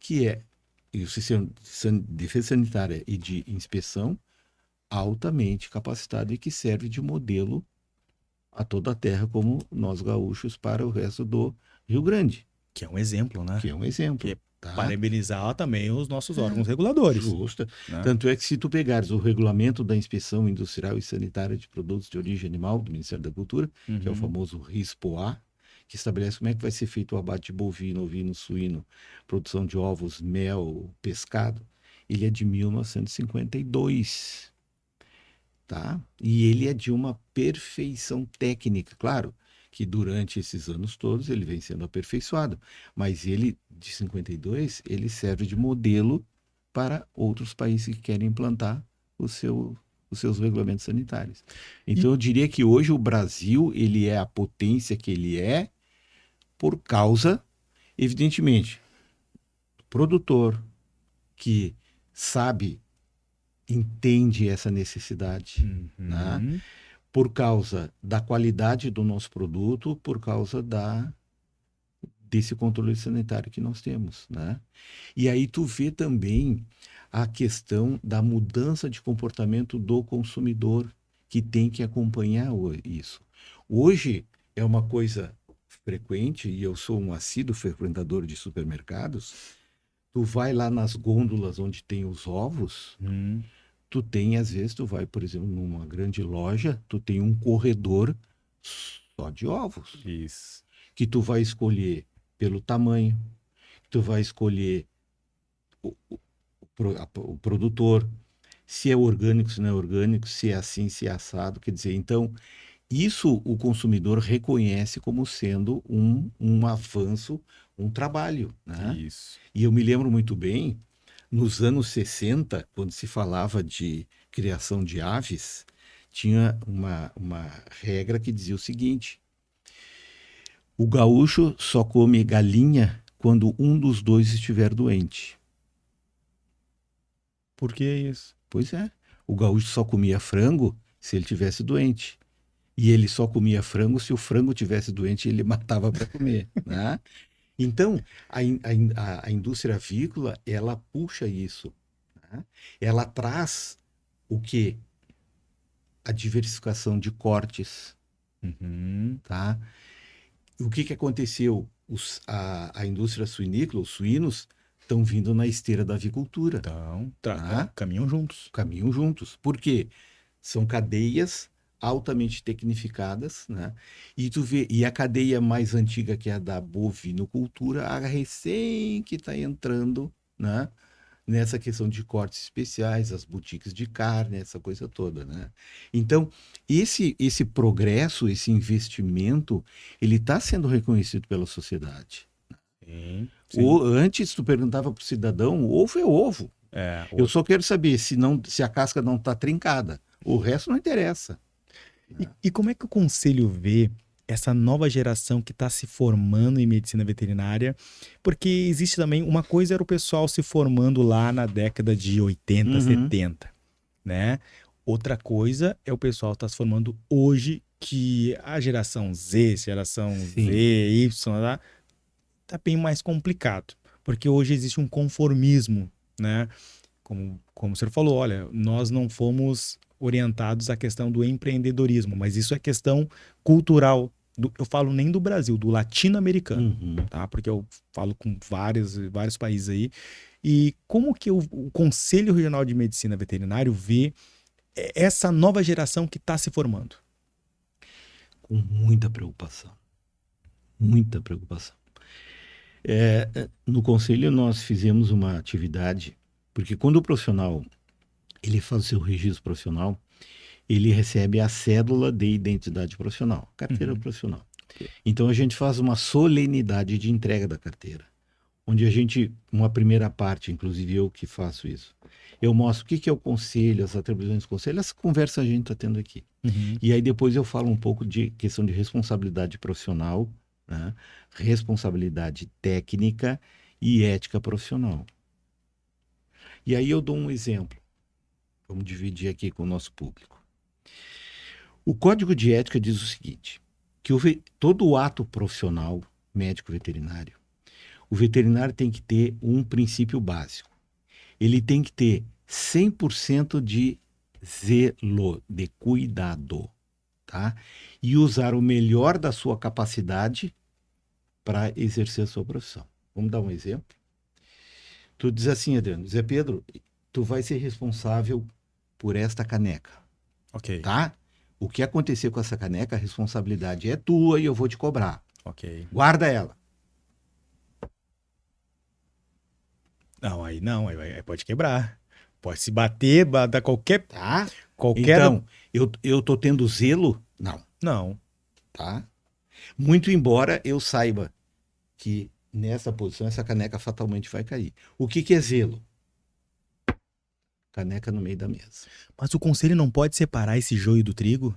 e o sistema de defesa sanitária e de inspeção altamente capacitado e que serve de modelo a toda a terra, como nós gaúchos, para o resto do Rio Grande. Que é um exemplo, né? Que é um exemplo. Que tá? Parabenizar também os nossos órgãos reguladores. Justa. Né? Tanto é que se tu pegares o regulamento da inspeção industrial e sanitária de produtos de origem animal do Ministério da Cultura, que é o famoso RISPOA, que estabelece como é que vai ser feito o abate de bovino, ovino, suíno, produção de ovos, mel, pescado, ele é de 1952. Tá? E ele é de uma perfeição técnica, claro, que durante esses anos todos ele vem sendo aperfeiçoado, mas ele, de 52, ele serve de modelo para outros países que querem implantar os seus regulamentos sanitários. Então, eu diria que hoje o Brasil, ele é a potência que ele é por causa, evidentemente, do produtor que entende essa necessidade, né? Por causa da qualidade do nosso produto, por causa desse controle sanitário que nós temos, né? E aí tu vê também a questão da mudança de comportamento do consumidor, que tem que acompanhar isso. Hoje é uma coisa frequente, e eu sou um assíduo frequentador de supermercados, tu vai lá nas gôndolas onde tem os ovos, tu tem, às vezes, tu vai, por exemplo, numa grande loja, tu tem um corredor só de ovos. Isso. Que tu vai escolher pelo tamanho, tu vai escolher o produtor, se é orgânico, se não é orgânico, se é assim, se é assado. Quer dizer, então, isso o consumidor reconhece como sendo um avanço, um trabalho, né? Isso. E eu me lembro muito bem, nos anos 60, quando se falava de criação de aves, tinha uma regra que dizia o seguinte: o gaúcho só come galinha quando um dos dois estiver doente. Por que isso? Pois é. O gaúcho só comia frango se ele tivesse doente. E ele só comia frango se o frango tivesse doente, ele matava para comer, né? Então, a indústria avícola, ela puxa isso, né? Ela traz o quê? A diversificação de cortes, Uhum. tá? O que aconteceu? A indústria suinícola, os suínos, estão vindo na esteira da avicultura. Então, Tá. caminham juntos. Caminham juntos. Por quê? São cadeias altamente tecnificadas, né? E a cadeia mais antiga, que é a da bovinocultura, a recém que está entrando, né? Nessa questão de cortes especiais, as boutiques de carne, essa coisa toda, né? Então, esse progresso, esse investimento, ele está sendo reconhecido pela sociedade. Sim. Antes, tu perguntava para o cidadão, ovo é ovo. Eu só quero saber se a casca não está trincada. O resto não interessa. E como é que o conselho vê essa nova geração que está se formando em medicina veterinária? Porque existe também, uma coisa era o pessoal se formando lá na década de 80, Uhum. 70, né? Outra coisa é o pessoal estar se formando hoje, que a geração Z, geração Sim. Z, Y, lá, tá bem mais complicado. Porque hoje existe um conformismo, né? Como o senhor falou, olha, nós não fomos orientados à questão do empreendedorismo, mas isso é questão cultural. Eu falo nem do Brasil, do latino-americano, Uhum. tá? Porque eu falo com vários países aí. E como que o Conselho Regional de Medicina Veterinária vê essa nova geração que está se formando? Com muita preocupação. Muita preocupação. No conselho nós fizemos uma atividade, porque quando o profissional ele faz o seu registro profissional, ele recebe a cédula de identidade profissional, carteira profissional. Então a gente faz uma solenidade de entrega da carteira, onde uma primeira parte, inclusive eu que faço isso, eu mostro o que é o conselho, as atribuições do conselho, essa conversa a gente está tendo aqui. E aí depois eu falo um pouco de questão de responsabilidade profissional, né? Responsabilidade técnica e ética profissional. E aí eu dou um exemplo. Vamos dividir aqui com o nosso público. O Código de Ética diz o seguinte, que todo ato profissional, médico veterinário, o veterinário tem que ter um princípio básico. Ele tem que ter 100% de zelo, de cuidado, tá? E usar o melhor da sua capacidade para exercer a sua profissão. Vamos dar um exemplo? Tu diz assim, Adriano, Zé Pedro, tu vai ser responsável por esta caneca, Ok. tá? O que acontecer com essa caneca, a responsabilidade é tua e eu vou te cobrar. Ok. Guarda ela. Não, aí pode quebrar. Pode se bater, dar qualquer... Tá? qualquer... Então, eu tô tendo zelo? Não. Não. Tá? Muito embora eu saiba que nessa posição essa caneca fatalmente vai cair. O que é zelo? Caneca no meio da mesa. Mas o conselho não pode separar esse joio do trigo?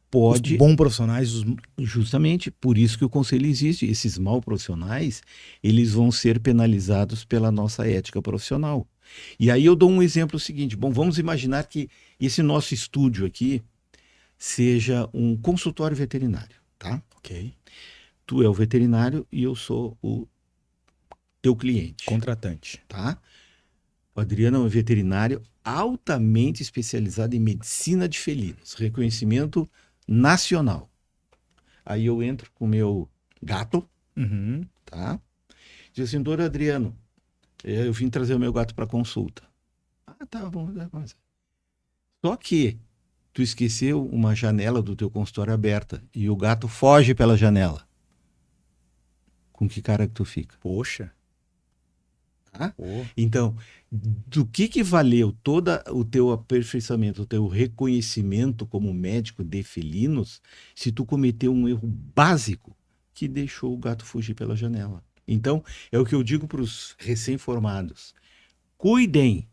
Pode, Os bons profissionais, justamente por isso que o conselho existe. Esses mal profissionais, eles vão ser penalizados pela nossa ética profissional. E aí eu dou um exemplo seguinte. Bom, vamos imaginar que esse nosso estúdio aqui seja um consultório veterinário, tá? Ok. Tu é o veterinário e eu sou o teu cliente. Contratante. Tá? O Adriano é um veterinário altamente especializado em medicina de felinos, reconhecimento nacional. Aí eu entro com o meu gato, tá? Diz assim, doutor Adriano, eu vim trazer o meu gato para consulta. Ah, tá, vamos ver. Só que tu esqueceu uma janela do teu consultório aberta e o gato foge pela janela. Com que cara que tu fica? Poxa. Tá? Então, do que valeu todo o teu aperfeiçoamento, o teu reconhecimento como médico de felinos, se tu cometeu um erro básico que deixou o gato fugir pela janela? Então, é o que eu digo para os recém-formados. Cuidem,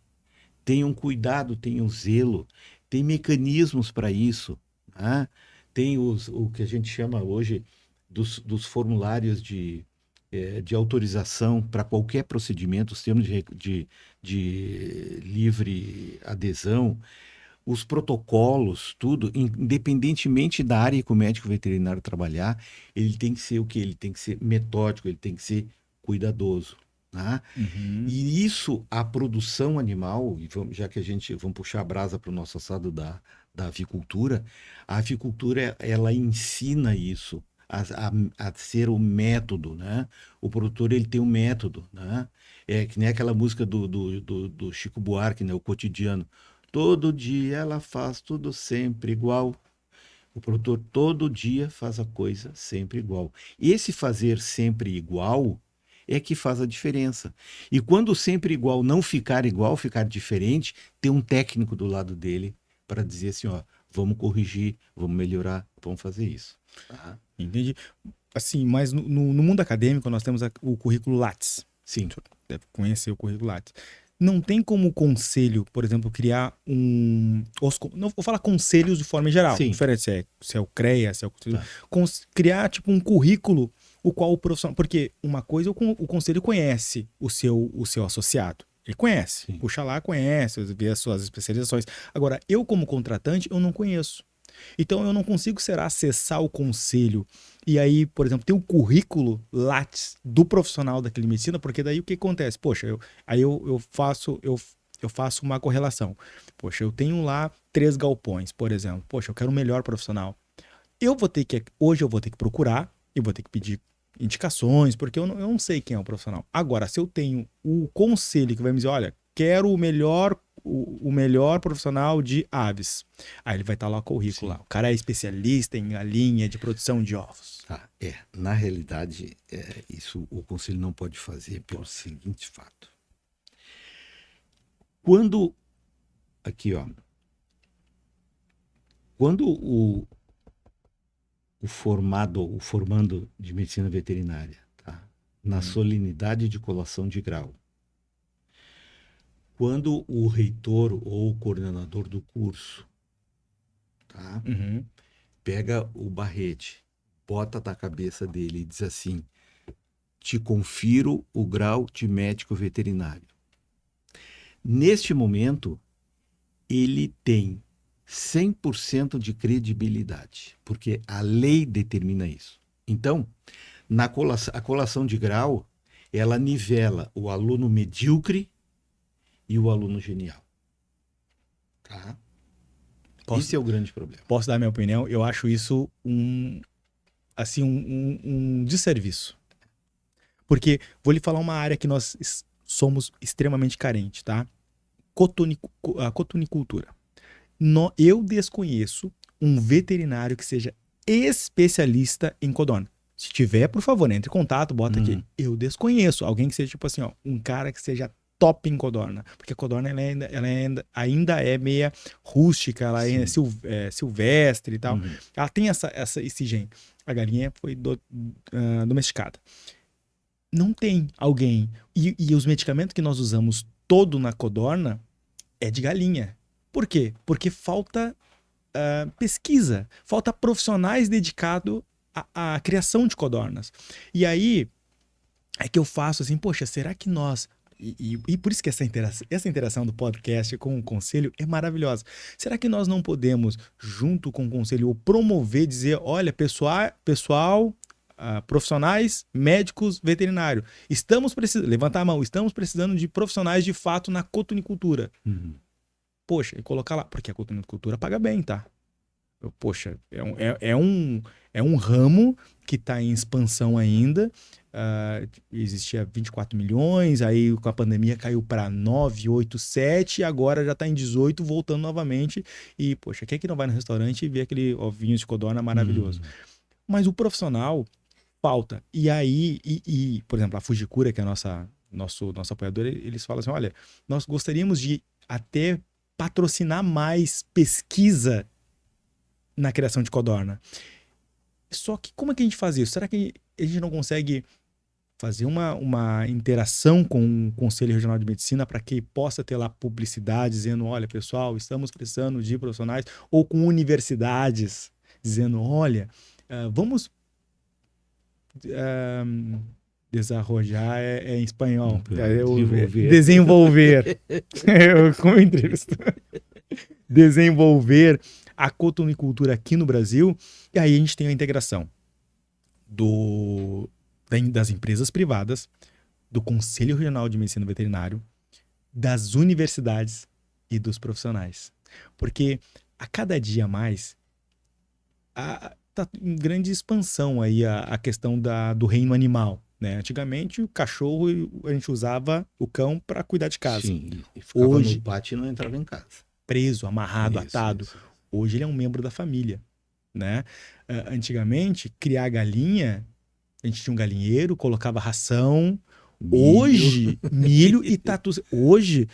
tenham cuidado, tenham zelo, tem mecanismos para isso. Tá? Tem o que a gente chama hoje dos formulários de de autorização para qualquer procedimento, os termos de livre adesão, os protocolos, tudo, independentemente da área que o médico veterinário trabalhar, ele tem que ser o quê? Ele tem que ser metódico, ele tem que ser cuidadoso. Tá? Uhum. E isso, a produção animal, e já que vamos puxar a brasa para o nosso assado da avicultura, a avicultura, ela ensina isso, a ser o método, né? O produtor, ele tem um método, né? É que nem aquela música do Chico Buarque, né? O Cotidiano. Todo dia ela faz tudo sempre igual. O produtor todo dia faz a coisa sempre igual. Esse fazer sempre igual é que faz a diferença. E quando sempre igual não ficar igual, ficar diferente, ter um técnico do lado dele para dizer assim, ó, vamos corrigir, vamos melhorar, vamos fazer isso. Tá? Entendi. Assim, mas no mundo acadêmico nós temos o currículo Lattes. Sim. Você deve conhecer o currículo Lattes. Não tem como o conselho, por exemplo, criar não vou falar conselhos de forma geral. Sim. Diferente se é o CREA, se é o conselho. Tá. Criar tipo um currículo o qual o profissional. Porque uma coisa o conselho conhece o seu associado. Ele conhece. Sim. Puxa lá, conhece, vê as suas especializações. Agora, eu, como contratante, eu não conheço. Então, eu não consigo, acessar o conselho e aí, por exemplo, ter o currículo Lattes do profissional daquele medicina, porque daí o que acontece? Poxa, eu faço uma correlação. Poxa, eu tenho lá 3 galpões, por exemplo. Poxa, eu quero um melhor profissional. Hoje eu vou ter que procurar, eu vou ter que pedir indicações, porque eu não sei quem é o profissional. Agora, se eu tenho o conselho que vai me dizer, olha, quero o melhor profissional de aves. Aí ele vai estar lá com o currículo lá. O cara é especialista em galinha de produção de ovos. Na realidade, isso o conselho não pode fazer pelo seguinte fato. Quando o formando de medicina veterinária, tá? Na solenidade de colação de grau, quando o reitor ou o coordenador do curso, tá? Pega o barrete, bota na cabeça dele e diz assim, te confiro o grau de médico veterinário. Neste momento, ele tem 100% de credibilidade, porque a lei determina isso. Então, a colação de grau, ela nivela o aluno medíocre e o aluno genial. Tá? Esse é o grande problema. Posso dar minha opinião? Eu acho isso um desserviço. Porque vou lhe falar uma área que nós somos extremamente carentes, tá? A cotonicultura. Eu desconheço um veterinário que seja especialista em codorna. Se tiver, por favor, entre em contato, bota aqui. Eu desconheço alguém que seja tipo assim, ó, um cara que seja top em codorna. Porque a codorna ela ainda é meia rústica, ela é silvestre e tal. Ela tem esse gene. A galinha foi domesticada. Não tem alguém. E os medicamentos que nós usamos todo na codorna é de galinha. Por quê? Porque falta pesquisa, falta profissionais dedicados à criação de codornas. E aí é que eu faço assim, poxa, será que nós... E por isso que essa interação do podcast com o conselho é maravilhosa. Será que nós não podemos, junto com o conselho, promover, dizer, olha, pessoal, profissionais, médicos, veterinários, levantar a mão, estamos precisando de profissionais de fato na cotonicultura. Poxa, e colocar lá, porque a cotonicultura paga bem, tá? Poxa, é um ramo que está em expansão ainda. Existia 24 milhões, aí com a pandemia caiu para 9, 8, 7, e agora já está em 18, voltando novamente. E, poxa, quem é que não vai no restaurante e vê aquele ovinho de codorna maravilhoso? Mas o profissional falta. E aí, por exemplo, a Fujikura, que é nosso apoiador, eles falam assim, olha, nós gostaríamos de até patrocinar mais pesquisa na criação de codorna. Só que como é que a gente faz isso? Será que a gente não consegue fazer uma interação com o Conselho Regional de Medicina para que possa ter lá publicidade dizendo, olha, pessoal, estamos precisando de profissionais, ou com universidades dizendo, olha, vamos Desarrollar é em espanhol. Desenvolver. Desenvolver. Como entrevista. Desenvolver a cotonicultura aqui no Brasil. E aí a gente tem a integração das empresas privadas, do Conselho Regional de Medicina Veterinária, das universidades e dos profissionais. Porque a cada dia mais está em grande expansão aí a questão do reino animal. Né? Antigamente, o cachorro, a gente usava o cão para cuidar de casa. Sim, e ficava Hoje, no pátio e não entrava em casa. Preso, amarrado, atado. Isso. Hoje ele é um membro da família. Né? Antigamente, criar galinha, a gente tinha um galinheiro, colocava ração. Hoje, milho e tatu. Hoje,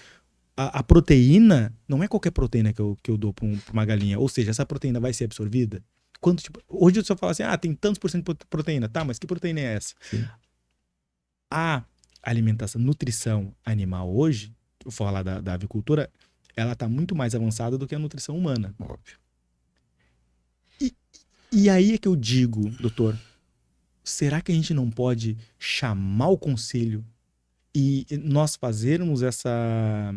a proteína não é qualquer proteína que eu dou para uma galinha. Ou seja, essa proteína vai ser absorvida? Hoje o senhor fala assim, tem tantos por cento de proteína. Tá, mas que proteína é essa? Sim. A alimentação, nutrição animal hoje, eu vou falar da avicultura, ela está muito mais avançada do que a nutrição humana. Óbvio. E aí é que eu digo, doutor, será que a gente não pode chamar o conselho e nós fazermos essa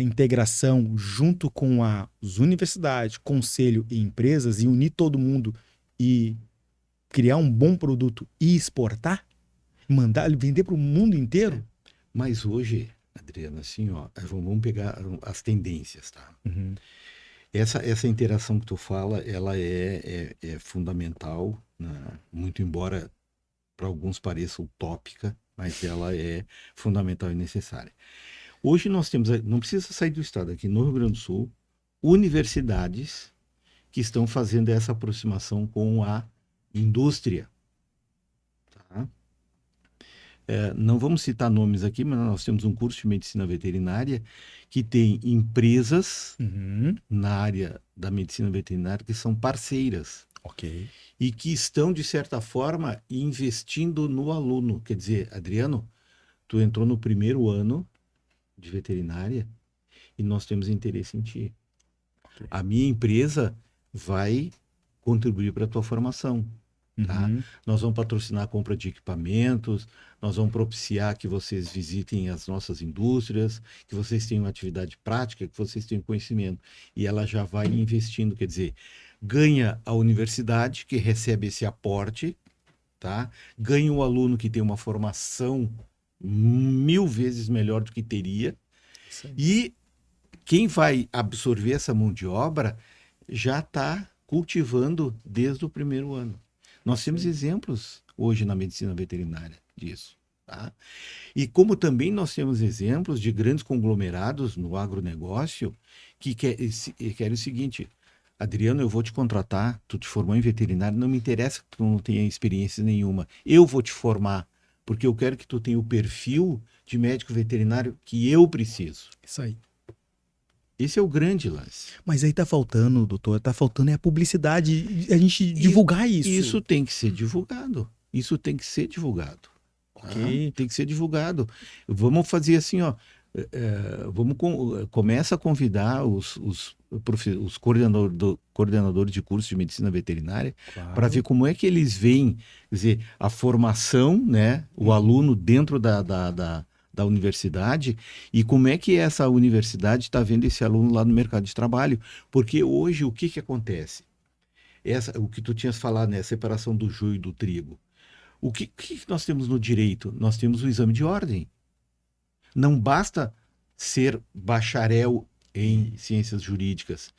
integração junto com as universidades, conselho e empresas e unir todo mundo e criar um bom produto e exportar? Mandar, vender para o mundo inteiro? Mas hoje, Adriano, assim, vamos pegar as tendências, tá? Uhum. Essa interação que tu fala, ela é fundamental, né? Muito embora para alguns pareça utópica, mas ela é fundamental e necessária. Hoje nós temos, não precisa sair do estado, aqui no Rio Grande do Sul, universidades que estão fazendo essa aproximação com a indústria. Tá? Não vamos citar nomes aqui, mas nós temos um curso de medicina veterinária que tem empresas na área da medicina veterinária que são parceiras. Ok. E que estão, de certa forma, investindo no aluno. Quer dizer, Adriano, tu entrou no primeiro ano de veterinária e nós temos interesse em ti. Okay. A minha empresa vai contribuir para a tua formação. Tá? Nós vamos patrocinar a compra de equipamentos, nós vamos propiciar que vocês visitem as nossas indústrias, que vocês tenham atividade prática, que vocês tenham conhecimento. E ela já vai investindo, quer dizer, ganha a universidade, que recebe esse aporte, tá? Ganha o aluno que tem uma formação 1000 vezes melhor do que teria. E quem vai absorver essa mão de obra já está cultivando desde o primeiro ano. Nós temos exemplos hoje na medicina veterinária disso. Tá? E como também nós temos exemplos de grandes conglomerados no agronegócio que querem o seguinte: Adriano, eu vou te contratar, tu te formou em veterinário, não me interessa que tu não tenha experiência nenhuma. Eu vou te formar, porque eu quero que tu tenha o perfil de médico veterinário que eu preciso. Isso aí. Esse é o grande lance. Mas aí tá faltando, doutor, tá faltando a publicidade, a gente divulgar isso. Isso tem que ser divulgado. Isso tem que ser divulgado. Okay. Tem que ser divulgado. Vamos fazer assim, começa a convidar os coordenadores de curso de medicina veterinária, claro, para ver como é que eles veem, quer dizer, a formação, né, o aluno dentro da universidade e como é que essa universidade está vendo esse aluno lá no mercado de trabalho. Porque hoje o que acontece? O que tu tinhas falado, né, a separação do joio e do trigo. O que nós temos no direito? Nós temos o exame de ordem. Não basta ser bacharel em ciências jurídicas.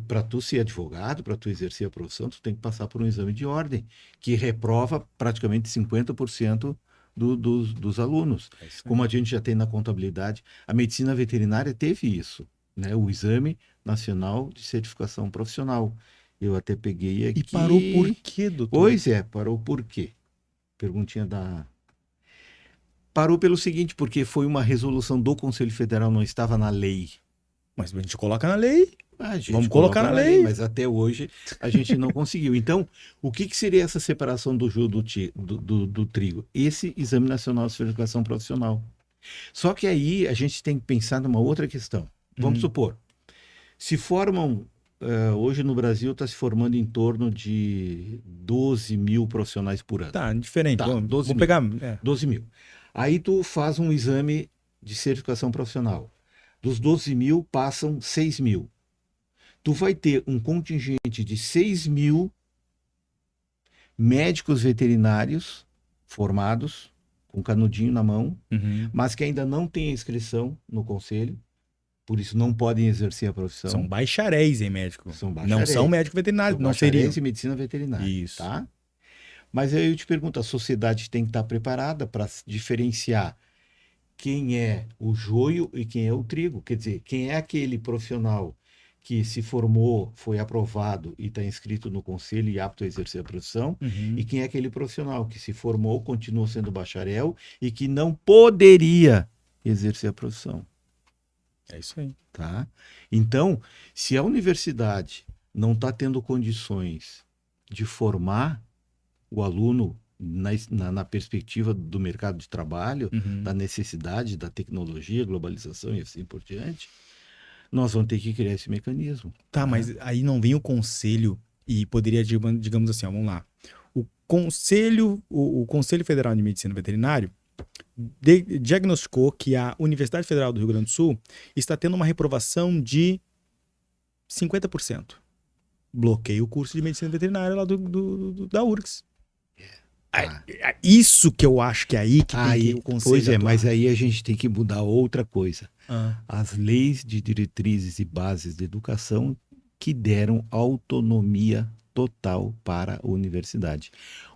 Para tu ser advogado, para tu exercer a profissão, tu tem que passar por um exame de ordem, que reprova praticamente 50% dos alunos. Como a gente já tem na contabilidade, a medicina veterinária teve isso, né? O Exame Nacional de Certificação Profissional. Eu até peguei aqui... E parou por quê, doutor? Pois é, parou por quê? Perguntinha Parou pelo seguinte, porque foi uma resolução do Conselho Federal, não estava na lei. Mas a gente coloca na lei. Vamos colocar na lei. Mas até hoje a gente não conseguiu. Então, o que seria essa separação do joio do trigo? Esse Exame Nacional de Certificação Profissional. Só que aí a gente tem que pensar numa outra questão. Vamos supor, se formam hoje no Brasil está se formando em torno de 12 mil profissionais por ano. Tá, diferente. Tá, Vamos 12 mil. pegar. 12 mil. Aí tu faz um exame de certificação profissional. Dos 12 mil, passam 6 mil. Tu vai ter um contingente de 6 mil médicos veterinários formados, com canudinho na mão, Uhum. mas que ainda não têm inscrição no conselho, por isso não podem exercer a profissão. São bacharéis em médico. São Não bacharéis. são médicos veterinários, São não bacharéis seriam. em medicina veterinária. Isso. Tá? Mas aí eu te pergunto, a sociedade tem que estar preparada para diferenciar quem é o joio e quem é o trigo. Quer dizer, quem é aquele profissional que se formou, foi aprovado e está inscrito no conselho e apto a exercer a profissão, Uhum. e quem é aquele profissional que se formou, continua sendo bacharel e que não poderia exercer a profissão. É isso aí. Tá? Então, se a universidade não está tendo condições de formar o aluno na perspectiva do mercado de trabalho, Uhum. da necessidade da tecnologia, globalização e assim por diante, nós vamos ter que criar esse mecanismo. Tá, mas aí não vem o conselho e poderia, digamos assim, ó, vamos lá. O Conselho Federal de Medicina Veterinária diagnosticou que a Universidade Federal do Rio Grande do Sul está tendo uma reprovação de 50%. Bloqueia o curso de medicina veterinária lá da URGS. Tá. Isso que eu acho que é aí que tem que Aí, ir o conselho pois é, atuar. mas aí a gente tem que mudar outra coisa. Ah, As leis de diretrizes e bases de educação que deram autonomia total para a universidade.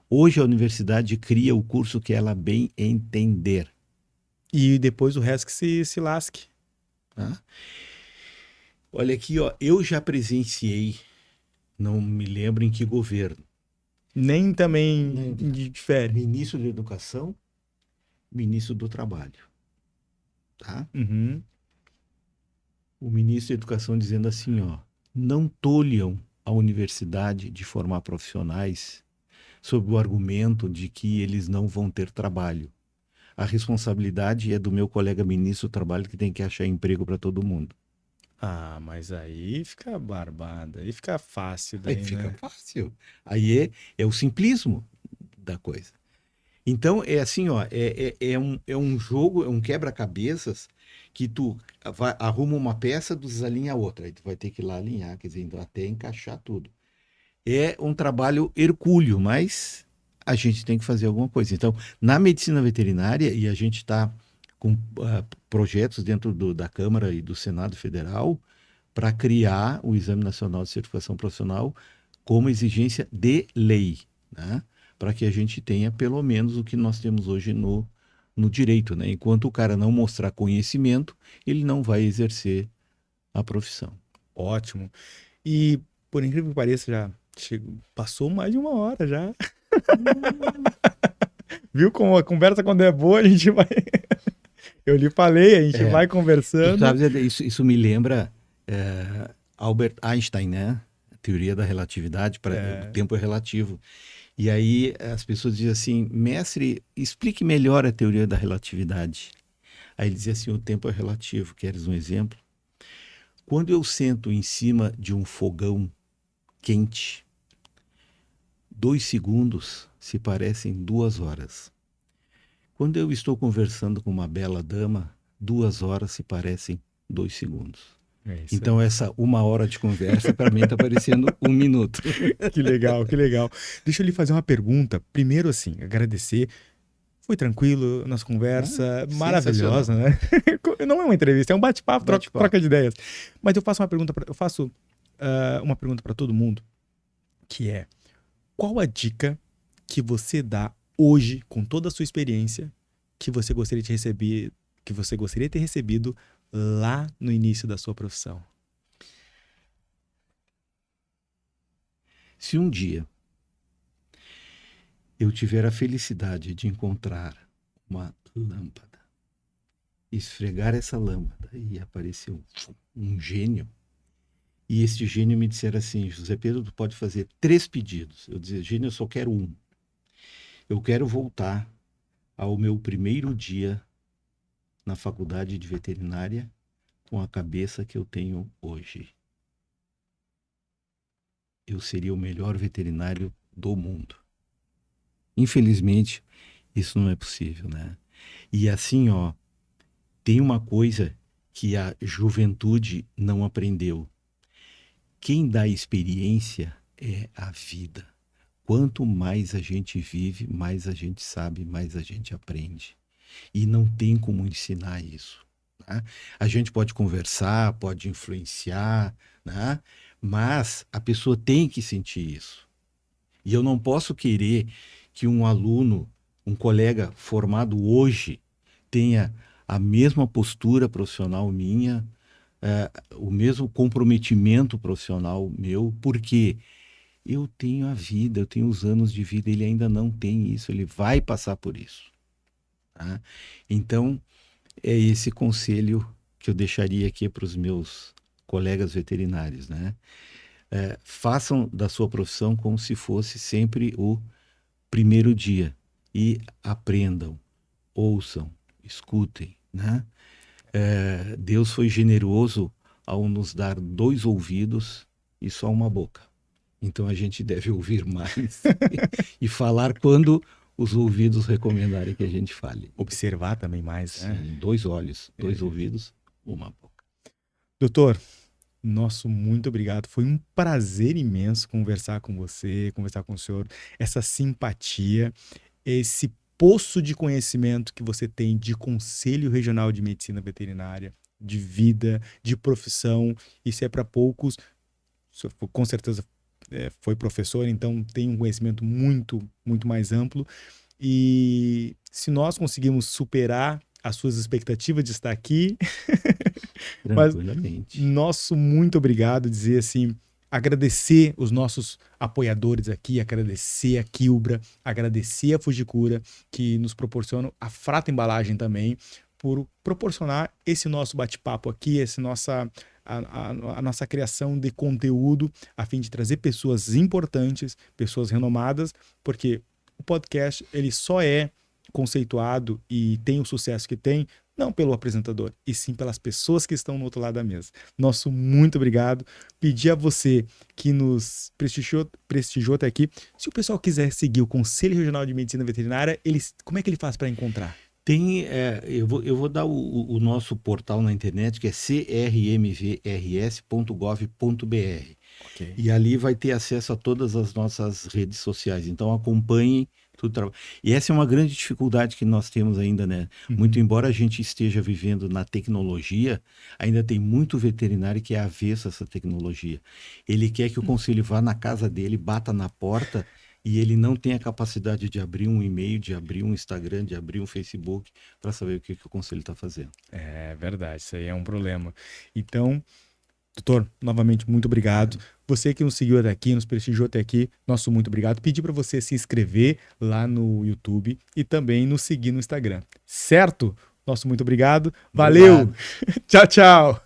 Hoje a universidade cria o curso que ela bem entender. e depois o resto que se lasque. Tá? Olha aqui, ó, eu já presenciei, não me lembro em que governo, Nem também Nem. difere. ministro da Educação, ministro do Trabalho. Tá? Uhum. O ministro da Educação dizendo assim, ó, não tolham a universidade de formar profissionais sob o argumento de que eles não vão ter trabalho. A responsabilidade é do meu colega ministro do Trabalho, que tem que achar emprego para todo mundo. Ah, mas aí fica barbada, aí fica fácil daí, Aí fica né? fácil. Aí é o simplismo da coisa. Então, é assim, ó, é um jogo, é um quebra-cabeças que tu arruma uma peça, tu desalinha a outra. Aí tu vai ter que ir lá alinhar, quer dizer, até encaixar tudo. É um trabalho hercúleo, mas a gente tem que fazer alguma coisa. Então, na medicina veterinária, e a gente está com projetos dentro da Câmara e do Senado Federal para criar o Exame Nacional de Certificação Profissional como exigência de lei, né? Para que a gente tenha pelo menos o que nós temos hoje no direito, né? Enquanto o cara não mostrar conhecimento, ele não vai exercer a profissão. Ótimo. E, por incrível que pareça, passou mais de uma hora já. Viu como a conversa, quando é boa, a gente vai... Eu lhe falei, a gente vai Tu conversando. sabe, isso me lembra Albert Einstein, né? A teoria da relatividade, o tempo é relativo. E aí as pessoas dizem assim, mestre, explique melhor a teoria da relatividade. Aí ele dizia assim, o tempo é relativo. Queres um exemplo? Quando eu sento em cima de um fogão quente, 2 segundos se parecem 2 horas. Quando eu estou conversando com uma bela dama, 2 horas se parecem 2 segundos. Então essa 1 hora de conversa para mim está parecendo 1 minuto. Que legal, que legal. Deixa eu lhe fazer uma pergunta. Primeiro, assim, agradecer. Foi tranquilo, nossa conversa maravilhosa, né? Não é uma entrevista, é um bate-papo, troca de ideias. Mas eu faço uma pergunta para todo mundo, que é: qual a dica que você dá hoje, com toda a sua experiência, que você gostaria de receber, que você gostaria de ter recebido lá no início da sua profissão? Se um dia eu tiver a felicidade de encontrar uma lâmpada, esfregar essa lâmpada e aparecer um gênio, e este gênio me disser assim, José Pedro, tu pode fazer 3 pedidos. Eu dizer, gênio, eu só quero um. Eu quero voltar ao meu primeiro dia na faculdade de veterinária com a cabeça que eu tenho hoje. eu seria o melhor veterinário do mundo. Infelizmente, isso não é possível, né? E assim, ó, tem uma coisa que a juventude não aprendeu. Quem dá experiência é a vida. Quanto mais a gente vive, mais a gente sabe, mais a gente aprende. E não tem como ensinar isso, né? A gente pode conversar, pode influenciar, né? Mas a pessoa tem que sentir isso. E eu não posso querer que um aluno, um colega formado hoje, tenha a mesma postura profissional minha, o mesmo comprometimento profissional meu, porque eu tenho a vida, eu tenho os anos de vida, ele ainda não tem isso, ele vai passar por isso, tá? Então, é esse conselho que eu deixaria aqui para os meus colegas veterinários, né? Façam da sua profissão como se fosse sempre o primeiro dia e aprendam, ouçam, escutem, né? Deus foi generoso ao nos dar 2 ouvidos e só uma boca. Então a gente deve ouvir mais e falar quando os ouvidos recomendarem que a gente fale. Observar também mais, né? Sim, 2 olhos, 2 ouvidos, uma boca. Doutor, nosso muito obrigado. Foi um prazer imenso conversar com você, conversar com o senhor. Essa simpatia, esse poço de conhecimento que você tem de Conselho Regional de Medicina Veterinária, de vida, de profissão. Isso é para poucos. O senhor, com certeza, foi professor, então tem um conhecimento muito, muito mais amplo. E se nós conseguimos superar as suas expectativas de estar aqui... Mas Tranquilamente. nosso muito obrigado, dizer assim, agradecer os nossos apoiadores aqui, agradecer a Quilbra, agradecer a Fujikura, que nos proporcionam a Frata Embalagem também, por proporcionar esse nosso bate-papo aqui, a nossa criação de conteúdo, a fim de trazer pessoas importantes, pessoas renomadas, porque o podcast ele só é conceituado e tem o sucesso que tem, não pelo apresentador, e sim pelas pessoas que estão no outro lado da mesa. Nosso muito obrigado. Pedir a você que nos prestigiou até aqui, se o pessoal quiser seguir o Conselho Regional de Medicina Veterinária, como é que ele faz para encontrar? Eu vou dar o nosso portal na internet, que é crmvrs.gov.br. Okay. E ali vai ter acesso a todas as nossas redes sociais. Então acompanhem tudo. E essa é uma grande dificuldade que nós temos ainda, né? Muito embora a gente esteja vivendo na tecnologia, ainda tem muito veterinário que é avesso a essa tecnologia. Ele quer que o conselho vá na casa dele, bata na porta, e ele não tem a capacidade de abrir um e-mail, de abrir um Instagram, de abrir um Facebook, para saber o que o conselho está fazendo. É verdade, isso aí é um problema. Então, doutor, novamente, muito obrigado. Você que nos seguiu até aqui, nos prestigiou até aqui, nosso muito obrigado. Pedir para você se inscrever lá no YouTube e também nos seguir no Instagram. Certo? Nosso muito obrigado. Valeu! Tchau, tchau!